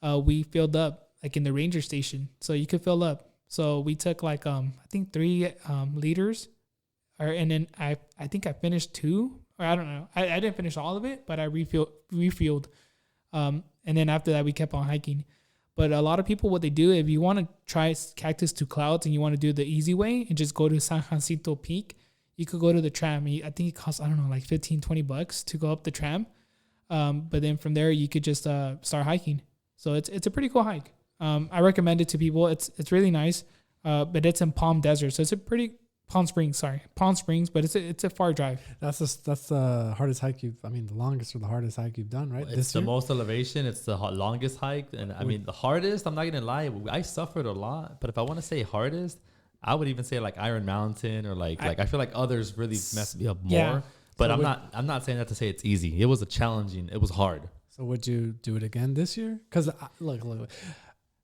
B: we filled up like in the ranger station. So you could fill up. So we took like, I think 3 liters, and then I think I finished 2, or I don't know. I didn't finish all of it, but I refueled. And then after that, we kept on hiking. But a lot of people, what they do, if you want to try Cactus to Clouds and you want to do the easy way and just go to San Jacinto Peak, you could go to the tram. I think it costs, I don't know, like $15-$20 to go up the tram. But then from there, you could just start hiking. So it's a pretty cool hike. I recommend it to people. It's really nice, but it's in Palm Desert. So it's a pretty Palm Springs, but it's a far drive.
A: That's the hardest hike the longest or the hardest hike you've done, right?
C: It's the most elevation. It's the longest hike. And I mean, the hardest, I'm not going to lie, I suffered a lot. But if I want to say hardest, I would even say like Iron Mountain or like I feel like others really messed me up more.
B: Yeah.
C: But I'm not saying that to say it's easy. It was it was hard.
A: So would you do it again this year? Because look,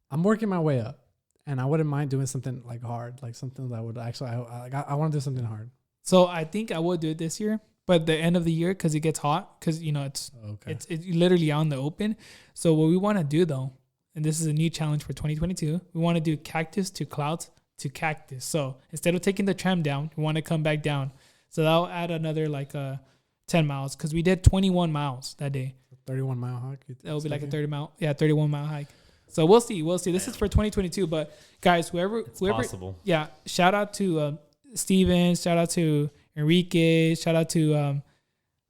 A: I'm working my way up, and I wouldn't mind doing something like hard, like something that would actually I want to do something hard.
B: So I think I would do it this year, but the end of the year because it gets hot, because it's literally out in the open. So what we want to do though, and this is a new challenge for 2022, we want to do cactus to clouds to cactus. So instead of taking the tram down, we want to come back down. So that'll add another 10 miles because we did 21 miles that day.
A: 31-mile hike.
B: That would be like a 31-mile hike. So we'll see. This is for 2022, but guys, whoever,
C: possible.
B: Yeah. Shout out to Steven. Shout out to Enrique. Shout out to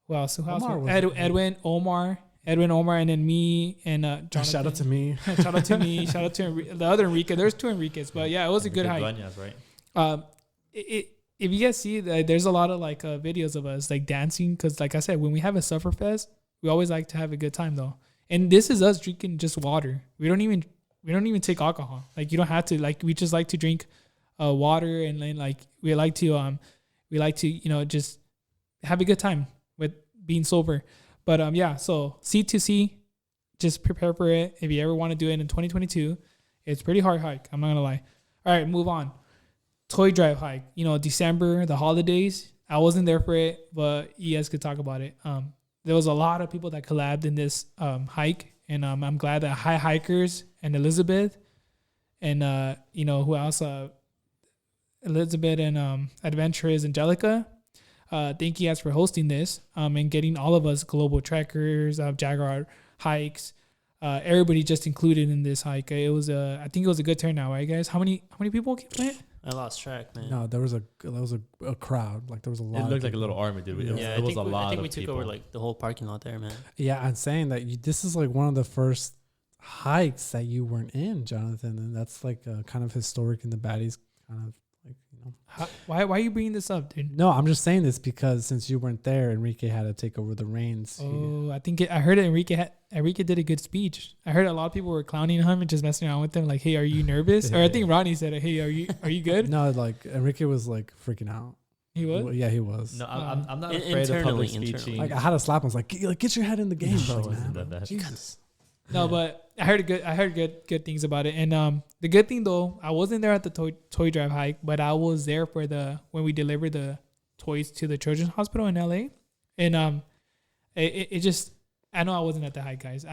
B: who else? Edwin, Omar, and then me and Jonathan.
A: Shout out to me.
B: Shout out to me. Shout out to the other Enrique. There's two Enriques, but yeah, it was a good hike.
C: Dueñas, right?
B: If you guys see, there's a lot of videos of us dancing because, like I said, when we have a Sufferfest, we always like to have a good time though. And this is us drinking just water. We don't even take alcohol. You don't have to. We just like to drink water, and then we like to just have a good time with being sober. But yeah, so C2C, just prepare for it. If you ever want to do it in 2022, it's pretty hard hike. I'm not gonna lie. All right, move on. Toy drive hike. December, the holidays. I wasn't there for it, but you guys could talk about it. There was a lot of people that collabed in this hike, and I'm glad that High Hikers and Elizabeth and who else? Elizabeth and Adventurous Angelica. Thank you guys for hosting this and getting all of us global trekkers, Jaguar hikes, everybody just included in this hike. I think it was a good turnout, right, guys? How many people went?
D: I lost track, man.
A: No, there was a crowd. There was a lot.
C: It looked like a little army, dude. It was a lot.
D: I think
C: of
D: we took
C: people.
D: over the whole parking lot there, man.
A: Yeah, I'm saying that this is one of the first hikes that you weren't in, Jonathan, and that's kind of historic in the Baddies, kind of
B: Why are you bringing this up, dude?
A: No, I'm just saying this because since you weren't there, Enrique had to take over the reins.
B: Oh, I heard Enrique did a good speech. I heard a lot of people were clowning him and just messing around with him, like, "Hey, are you nervous?" Or I think Ronnie said, "Hey, are you good?"
A: No, Enrique was freaking out.
B: He was?
A: Yeah, he was.
C: No, I'm not afraid of public speeching.
A: I had to slap him. I was like, get your head in the game, bro.
B: Jesus. No, but I heard good things about it. And the good thing though, I wasn't there at the toy drive hike, but I was there for when we delivered the toys to the Children's Hospital in LA. And it just, I know I wasn't at the hike, guys.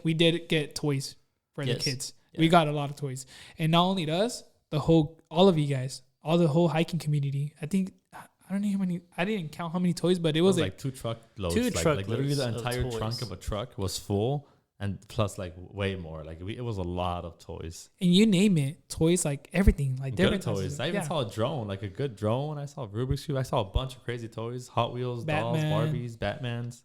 B: We did get toys for the kids. Yeah. We got a lot of toys. And not only us, all of you guys, the whole hiking community. I don't know how many. I didn't count how many toys, but it was
C: like 2 truckloads. Literally the entire trunk of a truck was full, and plus way more. It was a lot of toys.
B: And you name it, toys, everything, different
C: toys. I even saw a drone, a good drone. I saw Rubik's Cube. I saw a bunch of crazy toys, Hot Wheels, dolls, Barbies, Batmans.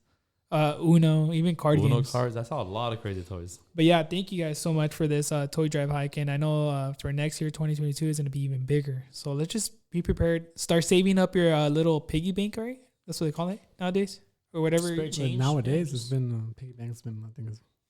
B: Uno, even card games.
C: cards. I saw a lot of crazy toys.
B: But yeah, thank you guys so much for this toy drive hike. And I know for next year, 2022 is going to be even bigger. So let's just be prepared. Start saving up your little piggy bank, right? That's what they call it nowadays, or whatever.
A: Nowadays, it's been piggy bank's been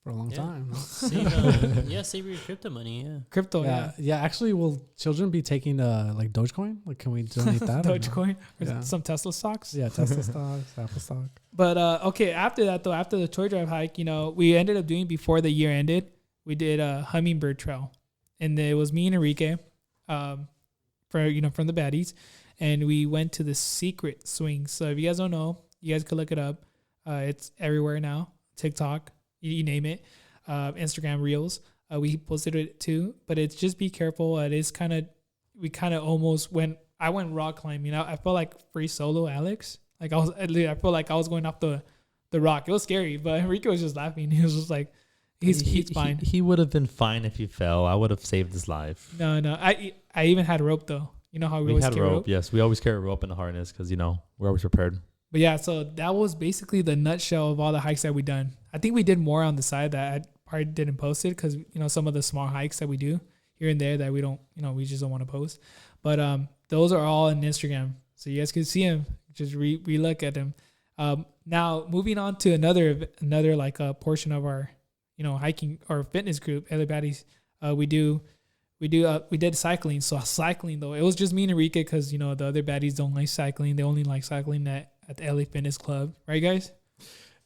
A: for a long time.
D: Save your crypto money. Yeah,
B: crypto.
A: Yeah. Actually, will children be taking Dogecoin? Can we donate that?
B: Dogecoin or some Tesla stocks?
A: Yeah, Tesla stocks, Apple stock.
B: But okay, after that though, after the toy drive hike, we ended up doing before the year ended. We did a hummingbird trail, and it was me and Enrique, from the Baddies, and we went to the secret swing. So if you guys don't know, you guys could look it up. It's everywhere now. TikTok. You name it, Instagram Reels. We posted it too, but it's just be careful. It is we almost I went rock climbing. I felt like free solo Alex. I felt like I was going off the rock. It was scary, but Enrique was just laughing. He was just like, he's fine.
C: He would have been fine if he fell. I would have saved his life.
B: No. I even had rope though. You know how we always
C: had
B: carry rope?
C: Yes, we always carry a rope in the harness because we're always prepared.
B: But yeah, so that was basically the nutshell of all the hikes that we done. I think we did more on the side that I probably didn't post it because, some of the small hikes that we do here and there that we don't, we just don't want to post. But those are all on Instagram, so you guys can see them. Just re-look at them. Now moving on to another like portion of our hiking or fitness group, LA Baddies. We did cycling. So cycling though, it was just me and Enrique because the other baddies don't like cycling. They only like cycling at the LA Fitness Club, right, guys?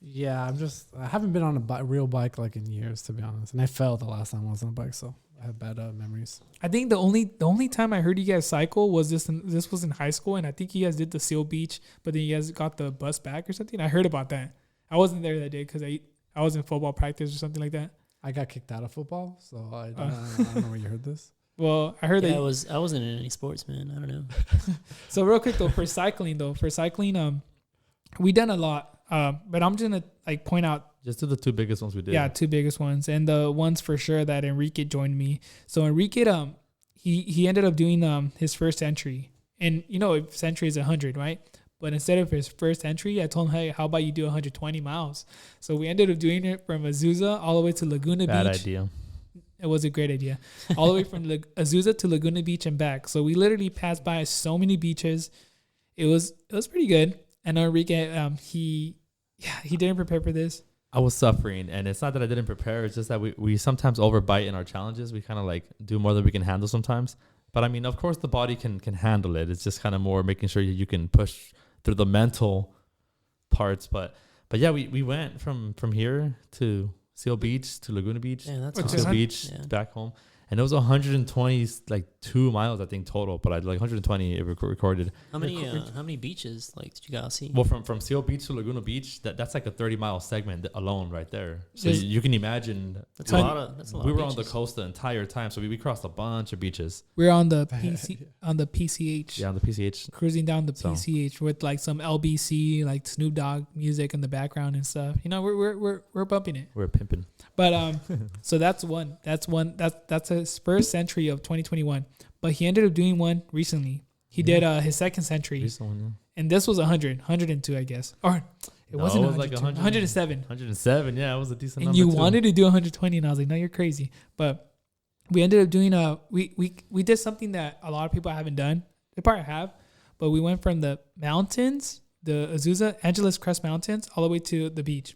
A: Yeah, I haven't been on a real bike like in years, to be honest. And I fell the last time I was on a bike, so I have bad memories.
B: I think the only time I heard you guys cycle was this was in high school, and I think you guys did the Seal Beach, but then you guys got the bus back or something. I heard about that. I wasn't there that day because I was in football practice or something like that.
A: I got kicked out of football, so I don't know where you heard this.
B: Well, I heard that
D: I wasn't in any sports, man. I don't know.
B: So real quick though, for cycling, we done a lot. But I'm just gonna like point out
C: just to the two biggest ones we did.
B: Yeah, two biggest ones, and the ones for sure that Enrique joined me. So Enrique, he ended up doing his first entry, and century is 100, right? But instead of his first entry, I told him, hey, how about you do 120 miles? So we ended up doing it from Azusa all the way to Laguna
C: Bad
B: Beach.
C: idea.
B: It was a great idea. All the way from Azusa to Laguna Beach and back. So we literally passed by so many beaches. It was pretty good. And Enrique, he didn't prepare for this.
C: I was suffering, and it's not that I didn't prepare. It's just that we sometimes overbite in our challenges. We kind of like do more than we can handle sometimes. But I mean, of course, the body can handle it. It's just kind of more making sure you can push through the mental parts. But yeah, we went from here to Seal Beach to Laguna Beach,
D: that's
C: to Seal Beach back home. And it was 120, like 2 miles, I think, total. But I like 120 it recorded.
D: How many beaches like did you guys see?
C: Well, from Seal Beach to Laguna Beach, that's like a 30-mile segment alone right there. So
B: Yes.
C: you can imagine.
D: That's a lot of
C: we were
D: beaches.
C: on the coast the entire time, so we crossed a bunch of beaches.
B: We're on the PCH.
C: Yeah, on the PCH.
B: Cruising down the
C: So.
B: PCH with like some LBC, like Snoop Dogg music in the background and stuff. We're bumping it.
C: We're pimping.
B: But so that's one. That's his first century of 2021. But he ended up doing one recently. He did his second century,
C: Recent one, yeah.
B: and this was 102, I guess. Or it
C: No,
B: wasn't
C: it was like
B: 102, 107.
C: 107, yeah, it was a decent
B: And
C: number
B: you
C: too.
B: wanted to do 120, and I was like, no, you're crazy. But we ended up doing we did something that a lot of people haven't done. They probably have, but we went from the mountains, the Azusa Angeles Crest Mountains, all the way to the beach.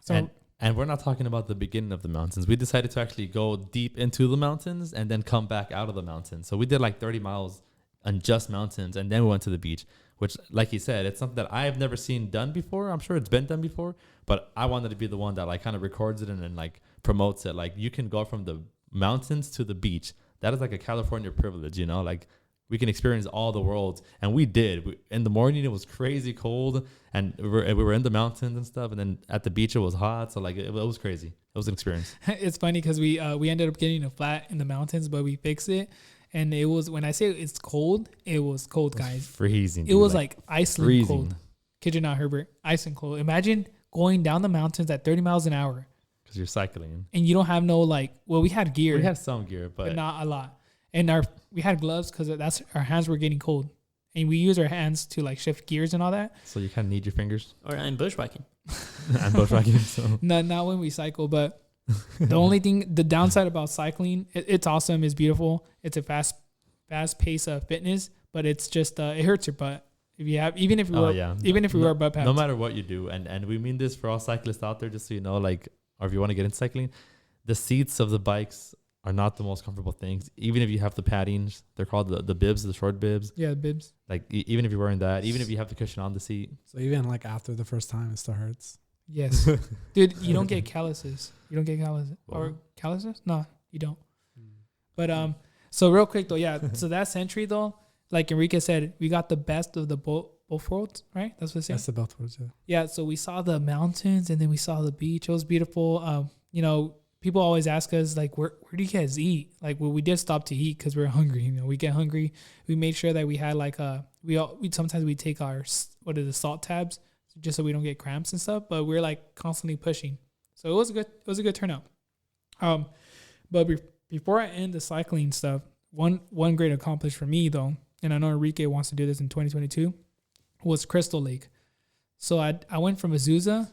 B: So
C: And we're not talking about the beginning of the mountains. We decided to actually go deep into the mountains and then come back out of the mountains. So we did like 30 miles on just mountains, and then we went to the beach, which, like he said, it's something that I've never seen done before. I'm sure it's been done before, but I wanted to be the one that like kind of records it and then like promotes it. Like you can go from the mountains to the beach. That is like a California privilege, like we can experience all the worlds. And we did. In the morning, it was crazy cold, and we were in the mountains and stuff. And then at the beach, it was hot. So like it was crazy. It was an experience.
B: it's funny because we ended up getting a flat in the mountains, but we fixed it. And it was, when I say it's cold, it was cold, guys.
C: Freezing.
B: It was like Iceland
C: freezing.
B: cold. Kid you not, Herbert. Iceland cold. Imagine going down the mountains at 30 miles an hour.
C: Because you're cycling.
B: And you don't have no we had gear.
C: We had some gear, but
B: not a lot. And we had gloves because our hands were getting cold. And we use our hands to like shift gears and all that.
C: So you kind of need your fingers.
D: Or I'm bushwhacking.
C: And bushwhacking. So.
B: Not when we cycle, but the downside about cycling, it's awesome, it's beautiful. It's a fast pace of fitness, but it's just it hurts your butt. Even if you wear butt pads.
C: No matter what you do, and we mean this for all cyclists out there, just so you know, like, or if you want to get into cycling, the seats of the bikes are not the most comfortable things. Even if you have the padding, they're called the bibs, the short bibs.
B: Yeah, bibs.
C: Like even if you're wearing that, even if you have the cushion on the seat.
A: So even like after the first time, it still hurts.
B: Yes. Dude, you don't get calluses. You don't get calluses. Or calluses? No, you don't. But so real quick though, yeah. So that century though, like Enrique said, we got the best of the both worlds, right? That's what it says.
A: That's the both worlds, yeah.
B: Yeah, so we saw the mountains and then we saw the beach. It was beautiful. People always ask us like, where do you guys eat? Like, well, we did stop to eat because we were hungry. We get hungry. We made sure that we had like we sometimes we take our salt tabs just so we don't get cramps and stuff. But we're like constantly pushing, so it was a good turnout. But before I end the cycling stuff, one great accomplishment for me though, and I know Enrique wants to do this in 2022, was Crystal Lake. So I went from Azusa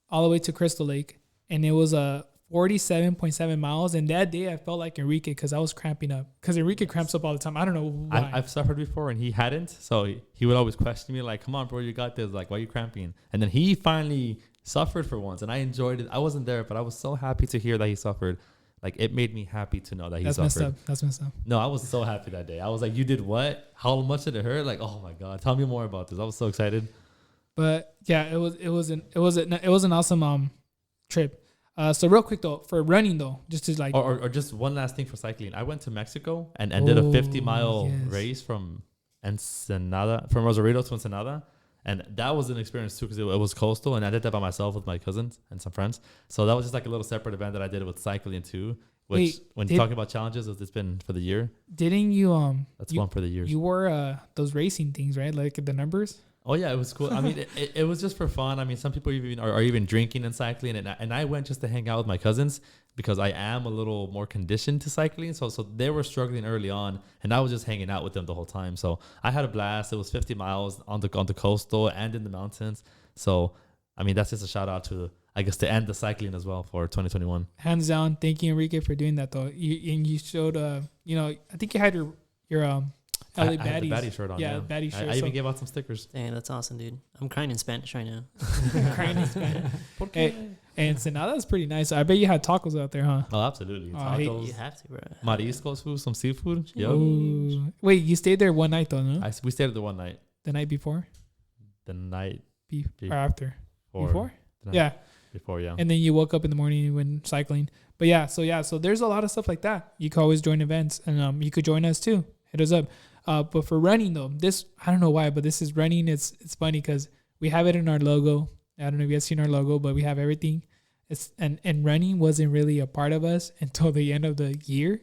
B: all the way to Crystal Lake, and it was a 47.7 miles. And that day I felt like Enrique because I was cramping up. Because Enrique cramps up all the time. I don't know why.
C: I've suffered before and he hadn't. So he would always question me like, come on, bro, you got this. Like, why are you cramping? And then he finally suffered for once and I enjoyed it. I wasn't there, but I was so happy to hear that he suffered. Like, it made me happy to know that he suffered.
B: That's messed up.
C: No, I was so happy that day. I was like, you did what? How much did it hurt? Like, oh my God, tell me more about this. I was so excited.
B: But yeah, it was an awesome trip. So real quick though, for running though, just to like
C: or just one last thing for cycling. I went to Mexico and did a 50-mile race from Rosarito to Ensenada. And that was an experience too because it was coastal and I did that by myself with my cousins and some friends. So that was just like a little separate event that I did with cycling too. Which when you're talking about challenges, it's been for the year.
B: Didn't you
C: That's one for the year.
B: You wore those racing things, right? Like the numbers?
C: Oh yeah, it was cool. I mean, it was just for fun. I mean, some people even are even drinking and cycling, and I went just to hang out with my cousins because I am a little more conditioned to cycling. So they were struggling early on, and I was just hanging out with them the whole time. So I had a blast. It was 50 miles on the coastal and in the mountains. So I mean, that's just a shout out to I guess to end the cycling as well for 2021.
B: Hands down, thank you Enrique for doing that though. You showed I think you had your LA Baddies.
C: I had the Baddies shirt on.
B: Yeah, Baddies shirt.
C: I even gave out some stickers.
D: Dang, that's awesome, dude. I'm crying in Spanish right now.
B: Crying in Spanish. Hey, and so now that's pretty nice. I bet you had tacos out there, huh?
C: Oh, absolutely. Tacos,
D: You have to, bro.
C: mariscos food, some seafood. Yep.
B: Wait, you stayed there one night though, no?
C: We stayed there one night.
B: The night before?
C: The night
B: or after? Before? Yeah.
C: Before, yeah.
B: And then you woke up in the morning and went cycling. But so there's a lot of stuff like that. You can always join events, and you could join us too. Hit us up. But for running though, this I don't know why, but this is running. It's funny because we have it in our logo. I don't know if you guys seen our logo, but we have everything. And running wasn't really a part of us until the end of the year.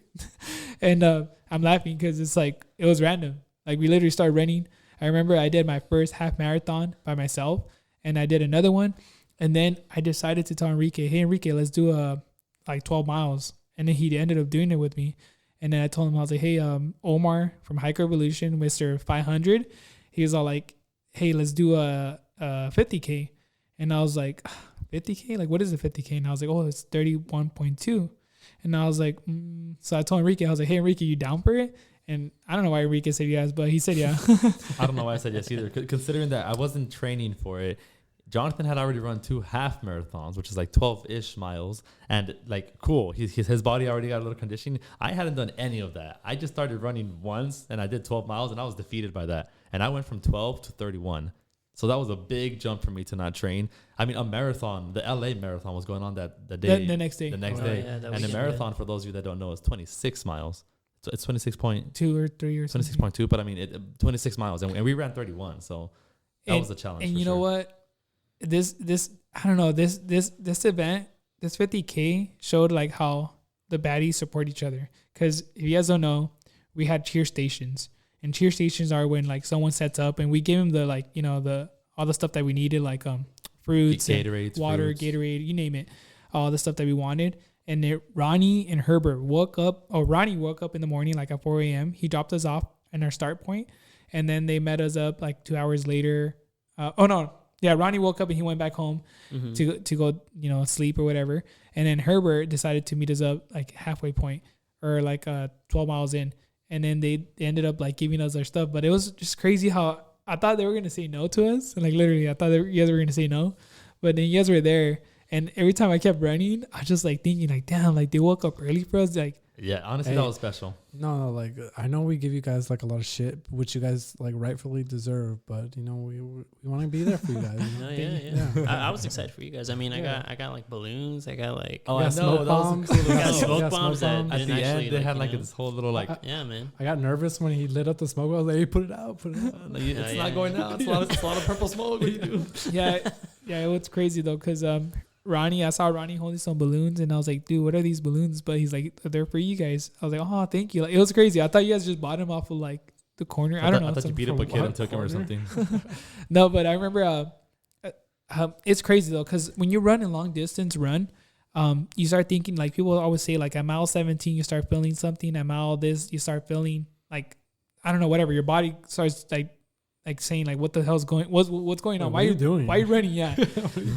B: And I'm laughing because it's like it was random. Like we literally started running. I remember I did my first half marathon by myself, and I did another one. And then I decided to tell Enrique, hey, Enrique, let's do 12 miles. And then he ended up doing it with me. And then I told him, I was like, hey, Omar from Hike Revolution, Mr. 500. He was all like, hey, let's do a 50K. And I was like, 50K? Like, what is a 50K? And I was like, oh, it's 31.2. And I was like, So I told Enrique, I was like, hey, Enrique, you down for it? And I don't know why Enrique said yes, but he said yeah.
C: I don't know why I said yes either. Considering that I wasn't training for it. Jonathan had already run 2 half marathons, which is like 12-ish miles. And like, cool. His body already got a little conditioning. I hadn't done any of that. I just started running once and I did 12 miles and I was defeated by that. And I went from 12 to 31. So that was a big jump for me to not train. I mean, a marathon, the LA marathon was going on the day.
B: The next day.
C: The next day.
D: Yeah,
C: and the marathon, for those of you that don't know, is 26 miles. So it's 26.2
B: or 3 or something.
C: 26.2, but I mean, 26 miles. And we ran 31. So that was a challenge.
B: And you know what? This I don't know, this event, this 50K showed like how the baddies support each other. Because if you guys don't know, we had cheer stations, and cheer stations are when like someone sets up and we give them the like all the stuff that we needed, like fruits,
C: Gatorade,
B: water,
C: fruits.
B: Gatorade, you name it, all the stuff that we wanted. And Ronnie and Herbert woke up in the morning like at 4 a.m. He dropped us off in our start point, and then they met us up like 2 hours later. Ronnie woke up and he went back home to go, sleep or whatever. And then Herbert decided to meet us up like halfway point or like 12 miles in. And then they ended up like giving us our stuff. But it was just crazy how I thought they were going to say no to us. And like literally I thought you guys were going to say no. But then you guys were there. And every time I kept running, I was just like thinking like, damn, like they woke up early for us. Like,
C: yeah, honestly, that was special.
A: No, like I know we give you guys like a lot of shit, which you guys like rightfully deserve, but we want to be there for you guys.
D: Yeah. I was excited for you guys. I mean, I got like balloons. I got like
A: smoke bombs.
D: I got smoke bombs that
C: at
D: didn't
C: the
D: actually.
C: end, they had like this whole little like.
D: Yeah, man.
A: I got nervous when he lit up the smoke. I was like, hey, put it out.
C: It's not going out. It's a lot of purple smoke. What do you do?
B: Yeah. It was crazy though, because I saw Ronnie holding some balloons, and I was like, dude, what are these balloons? But he's like, they're for you guys. I was like, oh, thank you. Like, it was crazy. I thought you guys just bought them off of like the corner. I don't know.
C: I thought you beat up a kid and took him or something.
B: No, but I remember it's crazy though, because when you run a long distance run, you start thinking, like people always say, like at mile 17, you start feeling something. At mile this, you start feeling like, I don't know, whatever. Your body starts like like saying like, what the hell's what's going on?
A: What are you doing?
B: Why are you running? Yeah.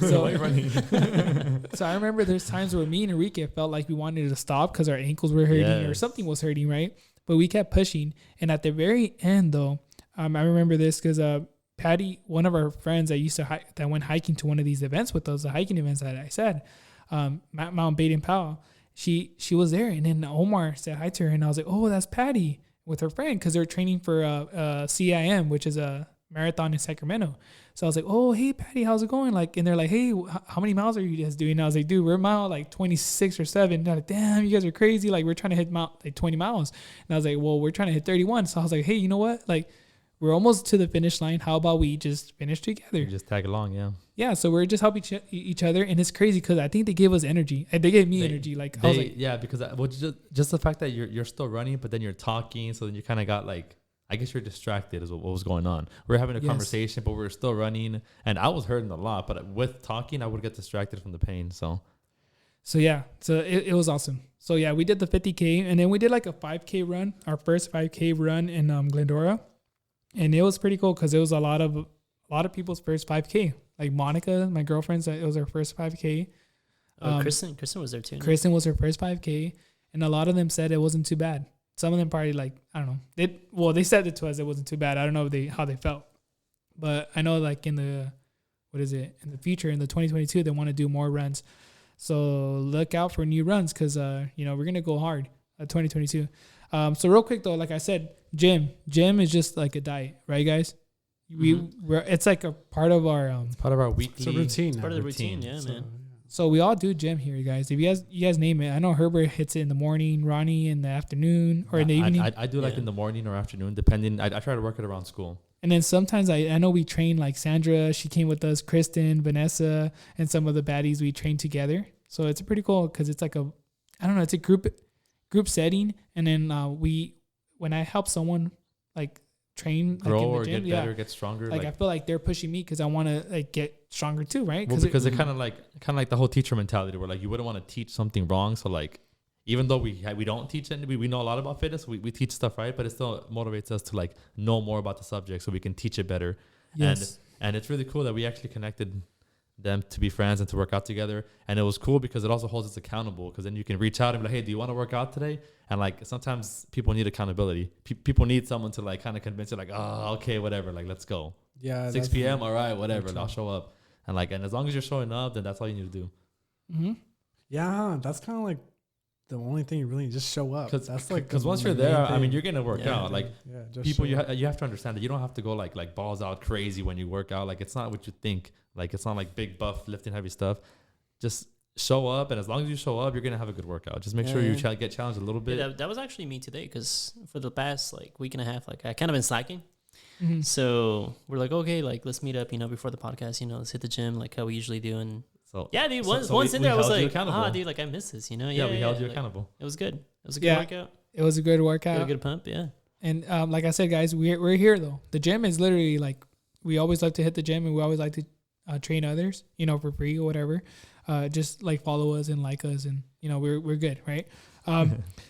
B: So,
C: Why are you running?
B: so I remember there's times where me and Enrique felt like we wanted to stop because our ankles were hurting or something was hurting, right? But we kept pushing. And at the very end, though, I remember this because Patty, one of our friends that used to that went hiking to one of these events with us, the hiking events that I said, Mount Baden Powell, she was there. And then Omar said hi to her. And I was like, oh, that's Patty with her friend because they're training for CIM, which is a marathon in Sacramento. So I was like, oh, hey, Patty, how's it going? Like, and they're like, hey, how many miles are you guys doing? And I was like, dude, we're mile like 26 or 7. And they're like, damn, you guys are crazy. Like, we're trying to hit like 20 miles. And I was like, well, we're trying to hit 31. So I was like, hey, you know what? Like, we're almost to the finish line. How about we just finish together?
C: You just tag along, yeah.
B: Yeah, so we're just helping each other. And it's crazy because I think they gave us energy. And they gave me energy. Like, I was like,
C: yeah, because just the fact that you're still running, but then you're talking. So then you kind of got like, I guess you're distracted is what was going on. We're having a conversation, but we're still running. And I was hurting a lot, but with talking, I would get distracted from the pain. So
B: yeah, so it was awesome. So yeah, we did the 50K and then we did like a 5K run, our first 5K run in Glendora. And it was pretty cool because it was a lot of people's first 5K. Like Monica, my girlfriend's, it was her first 5K.
D: Kristen was there too.
B: Kristen was her first 5K. And a lot of them said it wasn't too bad. Some of them probably like, I don't know. They said it to us. It wasn't too bad. I don't know how they felt. But I know like in the future, in the 2022, they want to do more runs. So look out for new runs because, we're going to go hard at 2022. So real quick though, like I said, gym is just like a diet, right, guys? It's like a part of our
C: part of our weekly
A: routine.
D: It's part of the routine, man.
B: So we all do gym here, guys. If you guys name it, I know Herbert hits it in the morning, Ronnie in the afternoon or in the evening.
C: I do like in the morning or afternoon, depending. I try to work it around school.
B: And then sometimes I know we train like Sandra. She came with us, Kristen, Vanessa, and some of the baddies we train together. So it's pretty cool because it's like it's a group setting. And then when I help someone like train,
C: grow
B: like in the
C: or
B: gym,
C: get better, get stronger.
B: Like I feel like they're pushing me because I want to like get stronger too, right?
C: Well, because it kind of like the whole teacher mentality where like you wouldn't want to teach something wrong. So like even though we don't teach it, we know a lot about fitness, we teach stuff right, but it still motivates us to like know more about the subject so we can teach it better. Yes. And it's really cool that we actually connected them to be friends and to work out together. And it was cool because it also holds us accountable because then you can reach out and be like, hey, do you want to work out today? And like sometimes people need accountability. People need someone to like kind of convince you like, oh, okay, whatever, like let's go.
A: Yeah.
C: 6 p.m. All right, whatever, I'll show up. And as long as you're showing up, then that's all you need to do.
B: Mm-hmm.
A: Yeah, that's kind of like the only thing you really need, just show up.
C: That's like because once you're there, I mean, you're gonna work out. Like people, you have to understand that you don't have to go like balls out crazy when you work out. Like it's not what you think. Like it's not like big buff lifting heavy stuff. Just show up, and as long as you show up, you're gonna have a good workout. Just make sure you get challenged a little bit.
D: Yeah, that was actually me today because for the past like week and a half, like I kind of been slacking.
B: Mm-hmm.
D: So we're like, okay, like let's meet up, before the podcast, let's hit the gym like how we usually do. And yeah, dude, once in there, I was like, dude, like I miss this,
C: Yeah, we held you accountable.
D: It was good. It was a good workout.
B: It was a good workout.
D: A good pump, yeah.
B: And like I said, guys, we're here though. The gym is literally like we always like to hit the gym, and we always like to train others, for free or whatever. Just like follow us and like us, and we're good, right?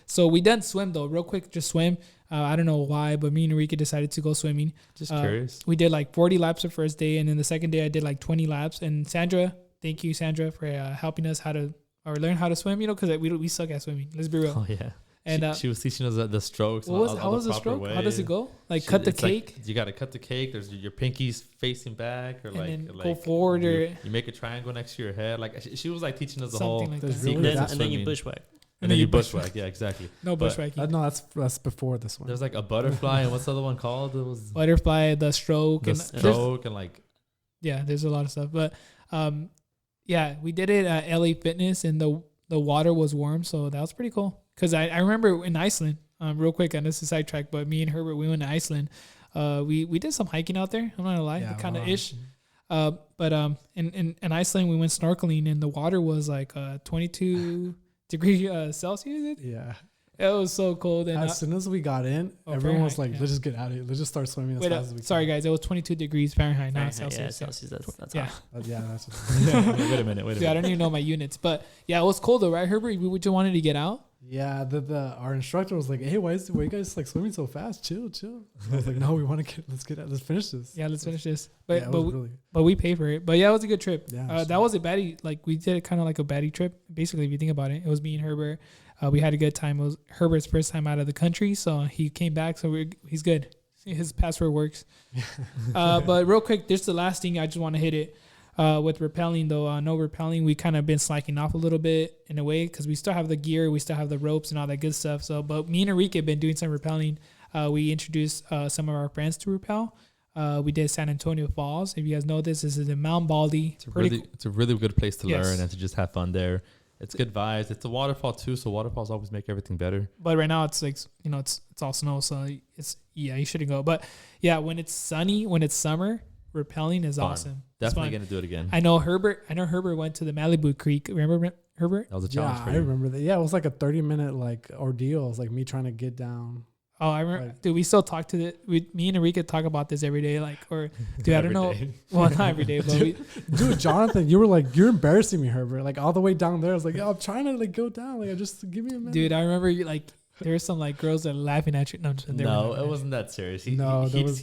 B: So we done swim though, real quick, just swim. I don't know why, but me and Enrique decided to go swimming.
C: Just curious.
B: We did like 40 laps the first day, and then the second day I did like 20 laps. And Sandra, thank you, Sandra, for helping us learn how to swim. Because we suck at swimming. Let's be real.
C: Oh yeah. And she was teaching us the strokes.
B: How was the stroke? Way. How does it go? Like cut the cake.
C: Like, you got to cut the cake. There's your pinkies facing back, or
B: and then go forward, or
C: you make a triangle next to your head. Like she was like teaching us the whole
B: like
C: secret.
D: And then you bushwhack.
C: And then you bushwhack. Yeah, exactly.
B: No bushwhacking.
A: No, that's before this one.
C: There's like a butterfly, and what's the other one called? It was
B: butterfly, the stroke,
C: and like.
B: Yeah, there's a lot of stuff, but yeah, we did it at LA Fitness, and the water was warm, so that was pretty cool. Because I remember in Iceland, real quick, and this is a sidetrack, but me and Herbert, we went to Iceland. We did some hiking out there. I'm not gonna lie, kind of ish. But in Iceland, we went snorkeling, and the water was like 22 degree Celsius.
A: Yeah.
B: It was so cold. And
A: as soon as we got in, everyone was like, let's just get out of here. Let's just start swimming as fast as we can.
B: Sorry, guys. It was 22 degrees Fahrenheit, not Celsius.
D: Yeah, Celsius. That's
B: yeah.
D: hot.
A: Yeah, that's
C: Wait a minute.
B: Dude, I don't even know my units. But yeah, it was cold though, right, Herbert? We just wanted to get out.
A: Yeah, the our instructor was like, "Hey, why you guys like swimming so fast? Chill." I was like, "No, we want to let's finish this."
B: Yeah, let's finish this.
A: Yeah,
B: But we pay for it. But yeah, it was a good trip.
A: Yeah,
B: That was a baddie. Like we did it kind of like a baddie trip. Basically, if you think about it, it was me and Herbert. We had a good time. It was Herbert's first time out of the country, so he came back. So he's good. His password works. But real quick, this is the last thing. I just want to hit it. With rappelling though, no rappelling, we kind of been slacking off a little bit in a way because we still have the gear, we still have the ropes and all that good stuff. So, but me and Enrique have been doing some rappelling. We introduced some of our friends to rappel. We did San Antonio Falls. If you guys know this is in Mount Baldy.
C: It's a really good place to
B: Yes.
C: learn and to just have fun there. It's good vibes. It's a waterfall too, so waterfalls always make everything better.
B: But right now it's like it's all snow, so you shouldn't go. But yeah, when it's sunny, when it's summer, rappelling is
C: Fun.
B: awesome.
C: Definitely gonna do it again.
B: I know Herbert went to the Malibu Creek. Remember Herbert?
C: That was a challenge
A: yeah,
C: for
A: I
C: you.
A: remember that. Yeah, it was like a 30-minute like ordeal. It was like me trying to get down.
B: Oh, I remember.
A: Like-
B: Dude, we still talk to me and Enrique talk about this every day. Like, or dude, I don't
C: Every
B: know.
C: day.
B: Well, not every day, but we,
A: Dude, Jonathan, you were like, you're embarrassing me, Herbert. Like all the way down there. I was like, yo, I'm trying to like go down. Like, just give me a minute.
B: dude, I remember like there were some like girls that were laughing at you. No, I'm just, they were
C: No,
B: laughing
C: it
B: at
C: wasn't that serious.
A: He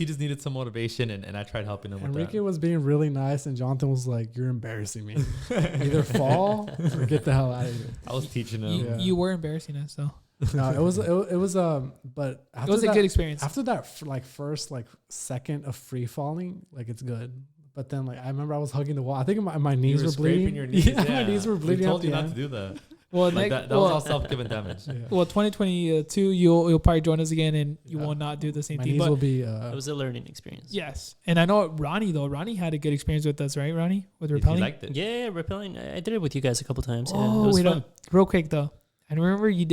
C: Just needed some motivation, and I tried helping him with
A: Enrique
C: that.
A: was being really nice, and Jonathan was like, "You're embarrassing me. Either fall or get the hell out of here."
C: I was teaching him.
B: you.
A: Yeah.
B: You were embarrassing us, though.
A: No, it was but
B: It
A: after
B: was a
A: that,
B: good experience.
A: after that like first like second of free falling, like it's good. But then like I remember I was hugging the wall. I think my
C: You
A: knees
C: were
A: were bleeding.
C: scraping your knees.
A: Yeah, my knees were bleeding.
C: We told
A: at
C: you
A: the
C: not
A: end.
C: to do that.
B: Well,
C: Like
B: next,
C: that was all self-given damage.
A: Yeah.
B: well, 2022, you'll probably join us again, and you
A: Yeah.
B: will not do the same
A: My
B: thing.
A: knees
B: But
A: will be.
D: It was a learning experience.
B: yes, and I know Ronnie though. Ronnie had a good experience with us, right, Ronnie, with
C: He
B: rappelling.
C: liked it.
D: Yeah, rappelling. I did it with you guys a couple times. Yeah,
B: Oh,
D: it was
B: wait
D: fun.
B: up. Real quick though, I remember you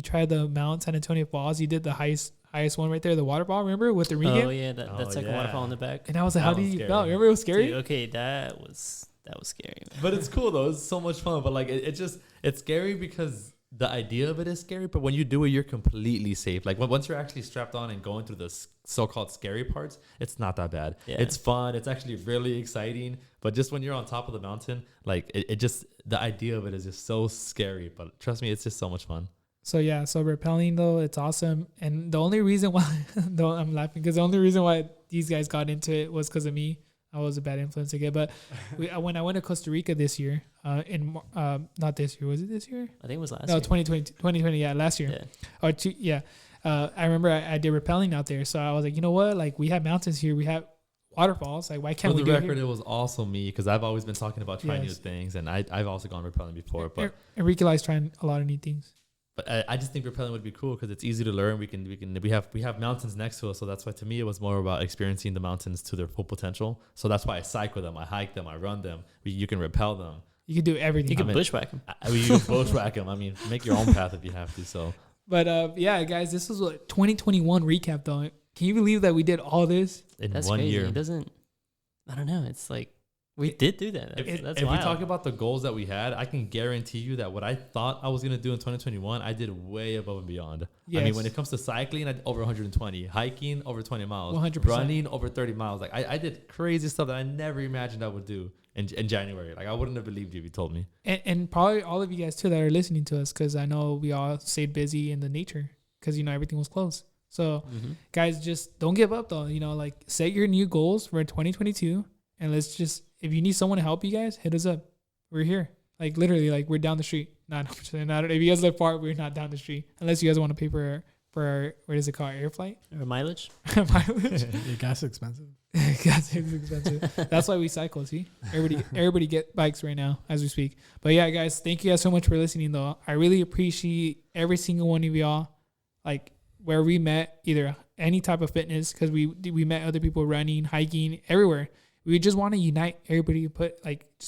B: tried the Mount San Antonio Falls. You did the highest one right there, the waterfall. Remember with the Enrique?
D: Oh yeah, that second
C: yeah.
D: waterfall in the back.
B: And I was like,
C: That
B: how
C: was
B: did you
C: scary.
B: feel? Remember it was scary.
D: Dude, okay, that was scary, man.
C: But it's cool though. It's so much fun. But like it's scary because the idea of it is scary. But when you do it, you're completely safe. Like once you're actually strapped on and going through the so-called scary parts, it's not that bad.
D: Yeah.
C: It's fun. It's actually really exciting. But just when you're on top of the mountain, like it just the idea of it is just so scary. But trust me, it's just so much fun.
B: So yeah, so rappelling though, it's awesome. And the only reason why, though I'm laughing, because the only reason why these guys got into it was because of me. I was a bad influence again. But when I went to Costa Rica this year, not this year, was it this year?
D: I think it was last
B: No,
D: year.
B: 2020, yeah, last year.
D: Yeah.
B: I remember I did rappelling out there. So I was like, you know what? Like we have mountains here. We have waterfalls. Like why can't
C: For
B: we
C: the
B: do
C: record,
B: it here?
C: it was also me because I've always been talking about trying new
B: Yes.
C: things, and I've also gone rappelling before. But
B: Enrique likes trying a lot of new things.
C: But I just think rappelling would be cool because it's easy to learn. We have mountains next to us, so that's why to me it was more about experiencing the mountains to their full potential. So that's why I cycle them, I hike them, I run them. You can rappel them.
B: You can do everything.
D: You can
C: mean-
D: bushwhack him.
C: You can bushwhack them. I mean, make your own path if you have to. So
B: But yeah, guys, this was what 2021 recap though. Can you believe that we did all this?
C: in
D: That's
C: one
D: crazy.
C: year,
D: It doesn't. I don't know. It's like we did do that. That's
C: if we
D: wild.
C: talk about the goals that we had, I can guarantee you that what I thought I was gonna do in 2021, I did way above and beyond. I mean,
B: Yes.
C: when it comes to cycling, I did over 120, hiking over 20 miles,
B: 100%.
C: running over 30 miles. Like I did crazy stuff that I never imagined I would do in January. Like I wouldn't have believed you if you told me.
B: And probably all of you guys too that are listening to us, because I know we all stayed busy in the nature because everything was closed. So guys, just don't give up though. Like set your new goals for 2022, and let's just, if you need someone to help you guys, hit us up. We're here. Like literally, like we're down the street. Not if you guys live far, we're not down the street unless you guys want to pay for our, what is it called, air flight
D: Or mileage.
B: mileage.
A: Your gas is expensive.
B: Gas is expensive. That's why we cycle. See, everybody get bikes right now as we speak. But yeah, guys, thank you guys so much for listening. Though I really appreciate every single one of y'all. Like where we met, either any type of fitness, because we met other people running, hiking, everywhere. We just want to unite everybody, put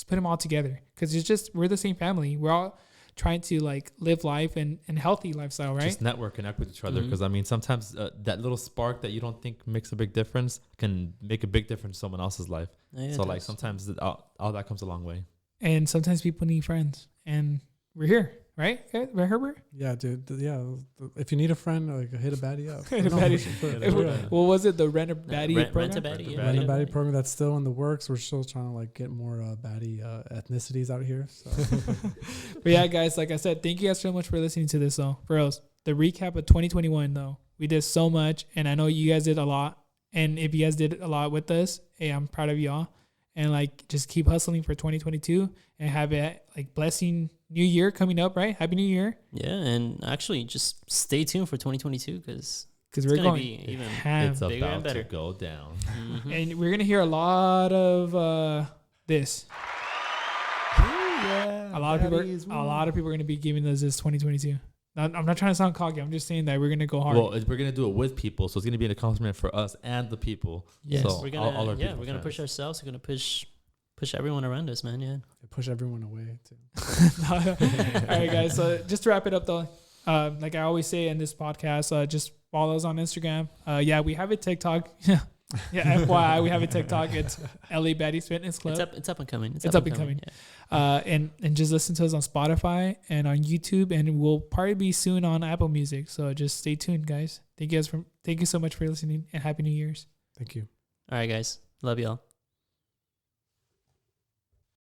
B: them all together, because it's just, we're the same family. We're all trying to like live life and healthy lifestyle, right?
C: Just network, connect with each other. Because I mean, sometimes that little spark that you don't think makes a big difference can make a big difference in someone else's life.
D: Yeah,
C: So
D: it
C: like
D: does.
C: sometimes all that comes a long way.
B: And sometimes people need friends, and we're here. right? Right, Herbert?
A: Yeah, dude. Yeah. If you need a friend, like hit a baddie up.
B: Hit a baddie. What was it? The rent a baddie program?
D: Rent a baddie.
A: Rent a baddie program that's still in the works. We're still trying to like get more baddie ethnicities out here. So.
B: But yeah, guys, like I said, thank you guys so much for listening to this. Though, for us, the recap of 2021. Though we did so much, and I know you guys did a lot. And if you guys did a lot with us, hey, I'm proud of y'all. And like, just keep hustling for 2022 and have a like blessing new year coming up, right? Happy New Year.
D: Yeah, and actually, just stay tuned for 2022 because
B: we're going
D: be even
C: It's
D: bigger and
C: about
D: better.
C: to go down.
D: Mm-hmm.
B: and we're gonna hear a lot of this.
A: Yeah.
B: A lot of people are gonna be giving us this 2022. I'm not trying to sound cocky. I'm just saying that we're gonna go hard.
C: Well, we're gonna do it with people, so it's gonna be an accomplishment for us and the people.
D: Yes,
C: So
D: we're gonna
C: all our people
D: we're gonna push
C: friends.
D: ourselves. We're gonna push everyone around us, man. Yeah.
A: Push everyone away too.
B: All right, guys. So just to wrap it up, though, like I always say in this podcast, just follow us on Instagram. Yeah, we have a TikTok. Yeah, FYI, we have a TikTok. It's LA Baddies Fitness Club.
D: It's up and coming.
B: It's up and coming.
D: Yeah.
B: And just listen to us on Spotify and on YouTube, and we'll probably be soon on Apple Music. So just stay tuned, guys. Thank you so much for listening, and Happy New Year's.
A: Thank you.
D: All right, guys. Love y'all.